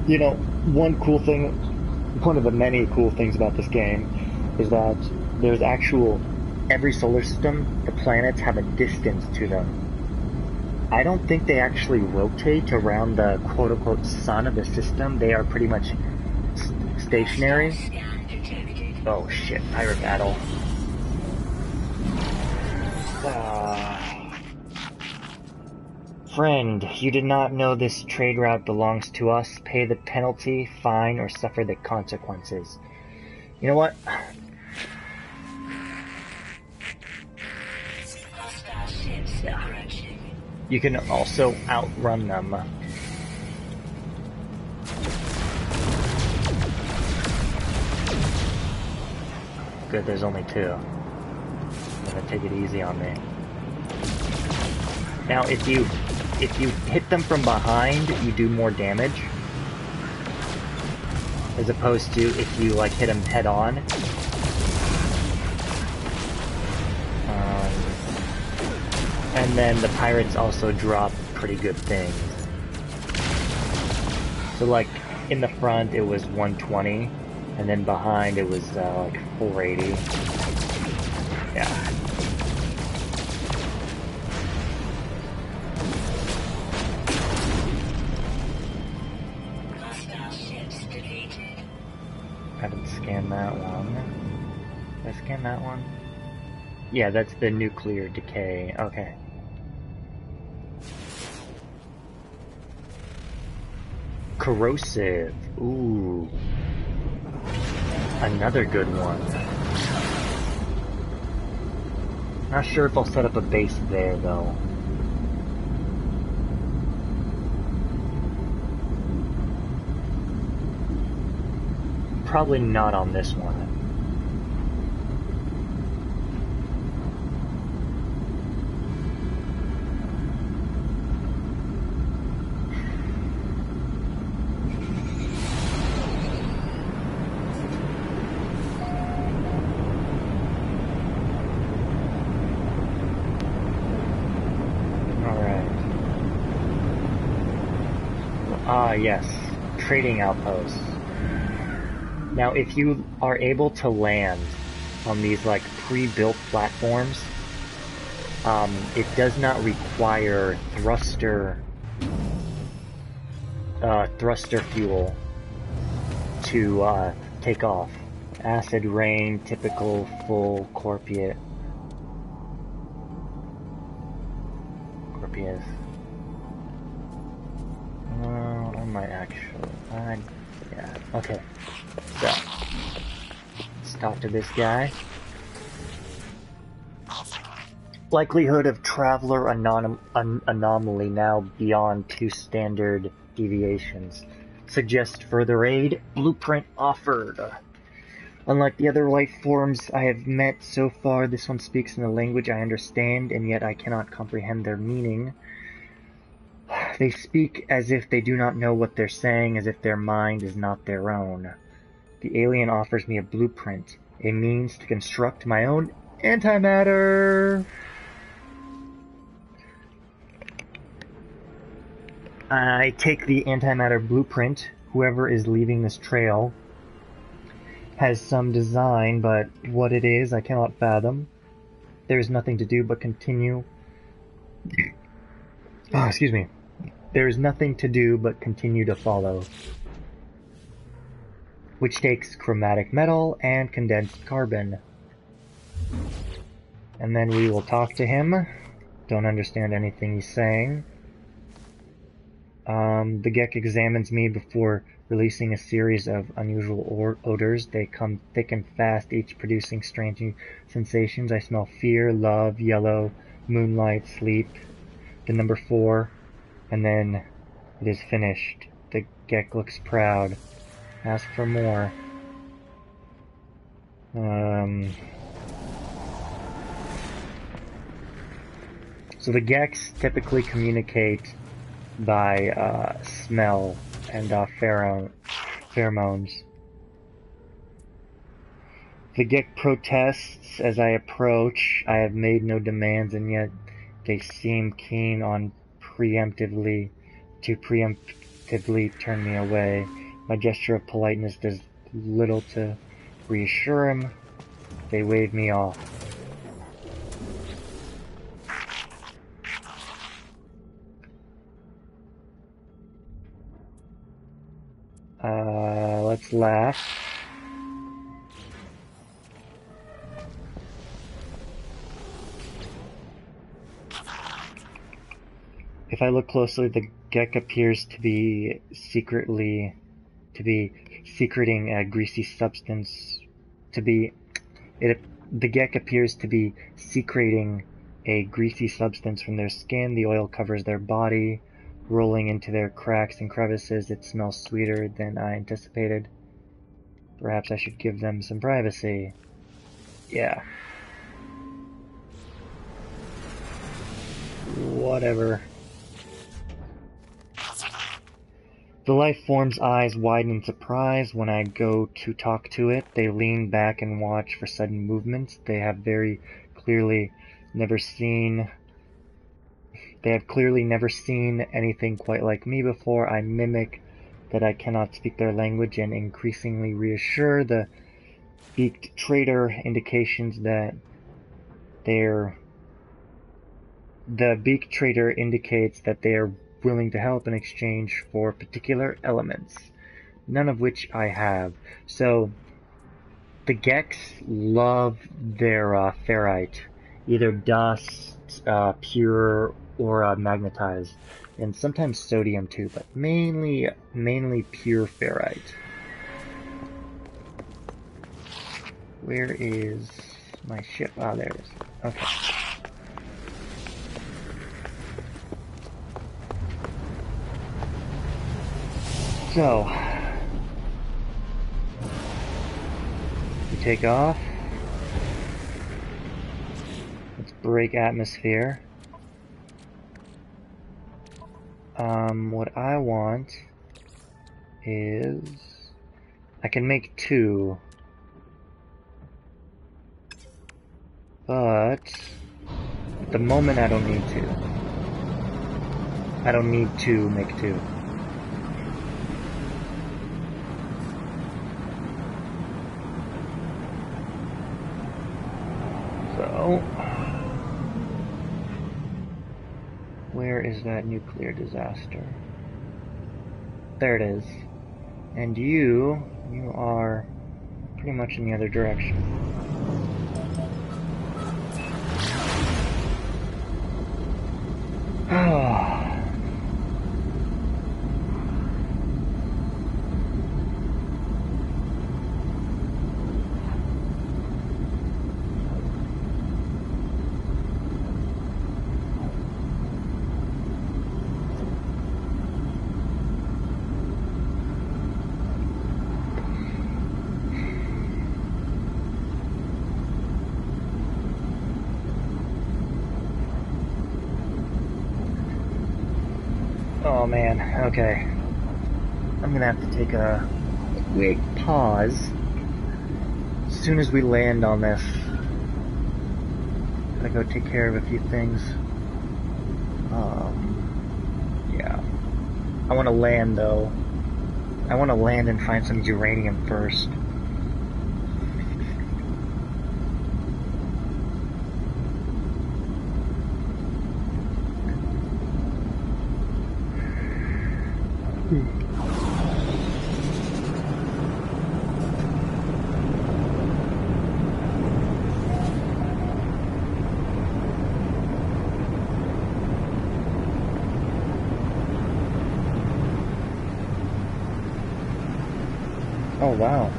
You know, one of the many cool things about this game is that there's every solar system, the planets have a distance to them. I don't think they actually rotate around the quote-unquote sun of the system. They are pretty much stationary. Oh shit, pirate battle. Friend, you did not know this trade route belongs to us. Pay the penalty, fine, or suffer the consequences. You know what? Yeah. You can also outrun them. Good, there's only 2. I'm gonna take it easy on me. Now, if you hit them from behind, you do more damage. As opposed to if you, like, hit them head on. And then the pirates also drop pretty good things. So, like, in the front it was 120, and then behind it was, like, 480. Yeah. on that one? Yeah, that's the nuclear decay. Okay. Corrosive. Ooh. Another good one. Not sure if I'll set up a base there, though. Probably not on this one. Yes, trading outposts. Now, if you are able to land on these like pre-built platforms, it does not require thruster fuel to take off. Acid rain, typical, full, Corpius. I might actually. Yeah. Okay. So, let's talk to this guy. Likelihood of traveler anomaly now beyond 2 standard deviations. Suggest further aid. Blueprint offered. Unlike the other life forms I have met so far, this one speaks in a language I understand, and yet I cannot comprehend their meaning. They speak as if they do not know what they're saying, as if their mind is not their own. The alien offers me a blueprint, a means to construct my own antimatter. I take the antimatter blueprint. Whoever is leaving this trail has some design, but what it is I cannot fathom. There is nothing to do but continue. Oh, excuse me. There is nothing to do but continue to follow. Which takes chromatic metal and condensed carbon. And then we will talk to him. Don't understand anything he's saying. The Gek examines me before releasing a series of unusual odors. They come thick and fast, each producing strange sensations. I smell fear, love, yellow, moonlight, sleep, the number 4, and then it is finished. The Gek looks proud. Ask for more. So the Geks typically communicate by smell and pheromones. The Gek protests as I approach. I have made no demands, and yet they seem keen on preemptively turn me away. My gesture of politeness does little to reassure him. They wave me off. Let's laugh. If I look closely, the Gek appears to be secreting a greasy substance. The Gek appears to be secreting a greasy substance from their skin. The oil covers their body, rolling into their cracks and crevices. It smells sweeter than I anticipated. Perhaps I should give them some privacy. Yeah. Whatever. The life form's eyes widen in surprise when I go to talk to it. They lean back and watch for sudden movements. They have clearly never seen anything quite like me before. I mimic that I cannot speak their language and increasingly reassure the beaked trader indicates that they are willing to help in exchange for particular elements, none of which I have. So the the Geks love their ferrite, either dust, pure, or magnetized, and sometimes sodium too, but mainly pure ferrite. Where is my ship? Ah, there it is. Okay. So, we take off. Let's break atmosphere. What I want is... I can make 2. But... at the moment I don't need to. I don't need to make 2. So... where is that nuclear disaster? There it is. And you are pretty much in the other direction. Oh man, okay. I'm gonna have to take a quick pause as soon as we land on this. Gotta go take care of a few things. Yeah. I wanna land though. I wanna land and find some uranium first. Oh wow.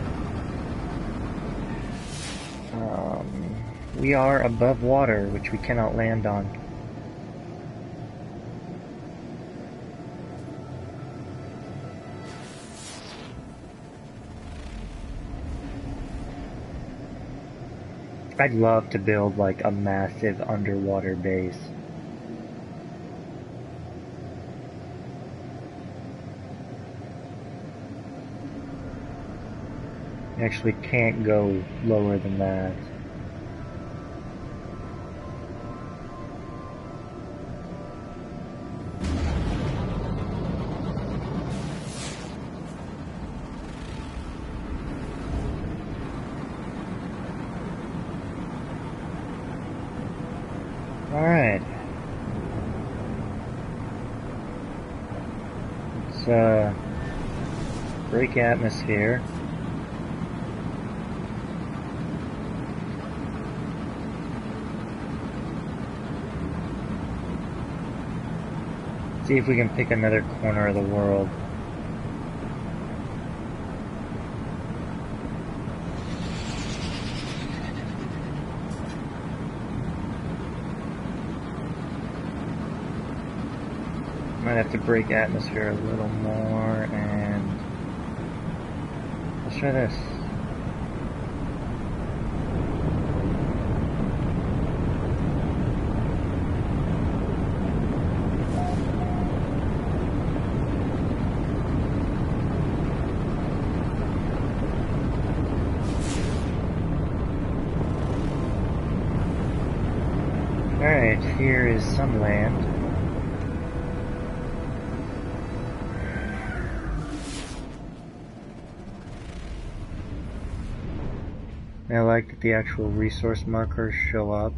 We are above water, which we cannot land on. I'd love to build like a massive underwater base. You actually can't go lower than that. Alright. Let's break atmosphere. See if we can pick another corner of the world. Might have to break atmosphere a little more, and let's try this. Alright, here is some land. I like that the actual resource markers show up.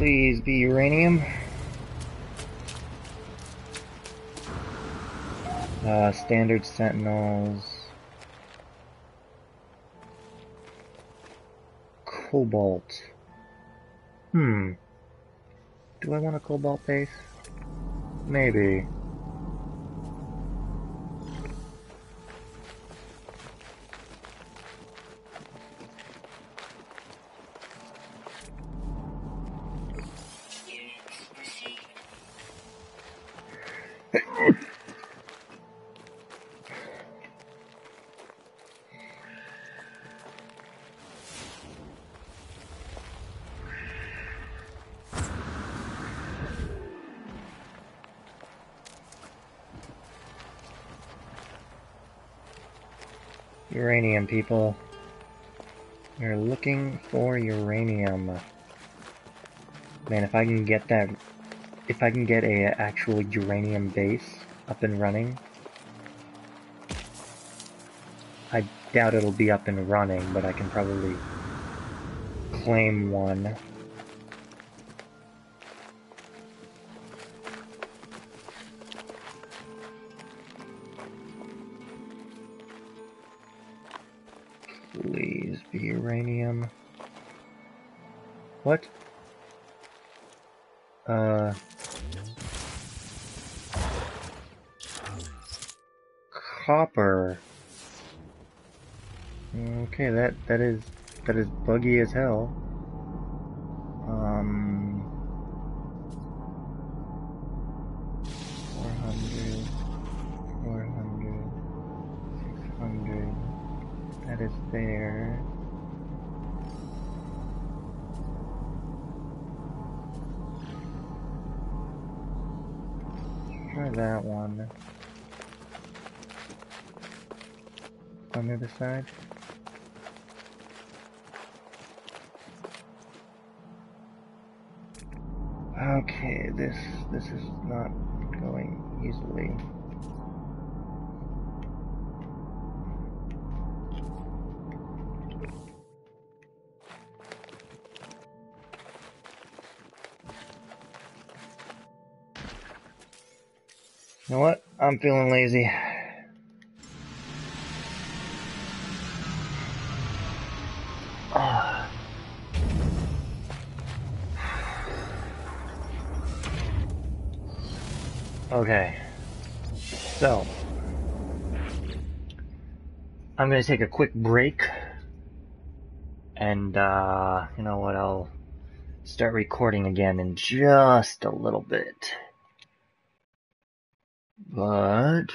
Please be uranium. Standard sentinels. Cobalt. Do I want a cobalt base? Maybe. Units received. Uranium, people. We're looking for uranium. Man, if I can get that... If I can get a actual uranium base up and running... I doubt it'll be up and running, but I can probably claim one. Please be uranium. What? Copper. Okay, that is buggy as hell. 400, 400, 600. That is there. Try that one. On the other side. Okay, this is not going easily. You know what? I'm feeling lazy. Okay, so I'm gonna take a quick break, and you know what? I'll start recording again in just a little bit. But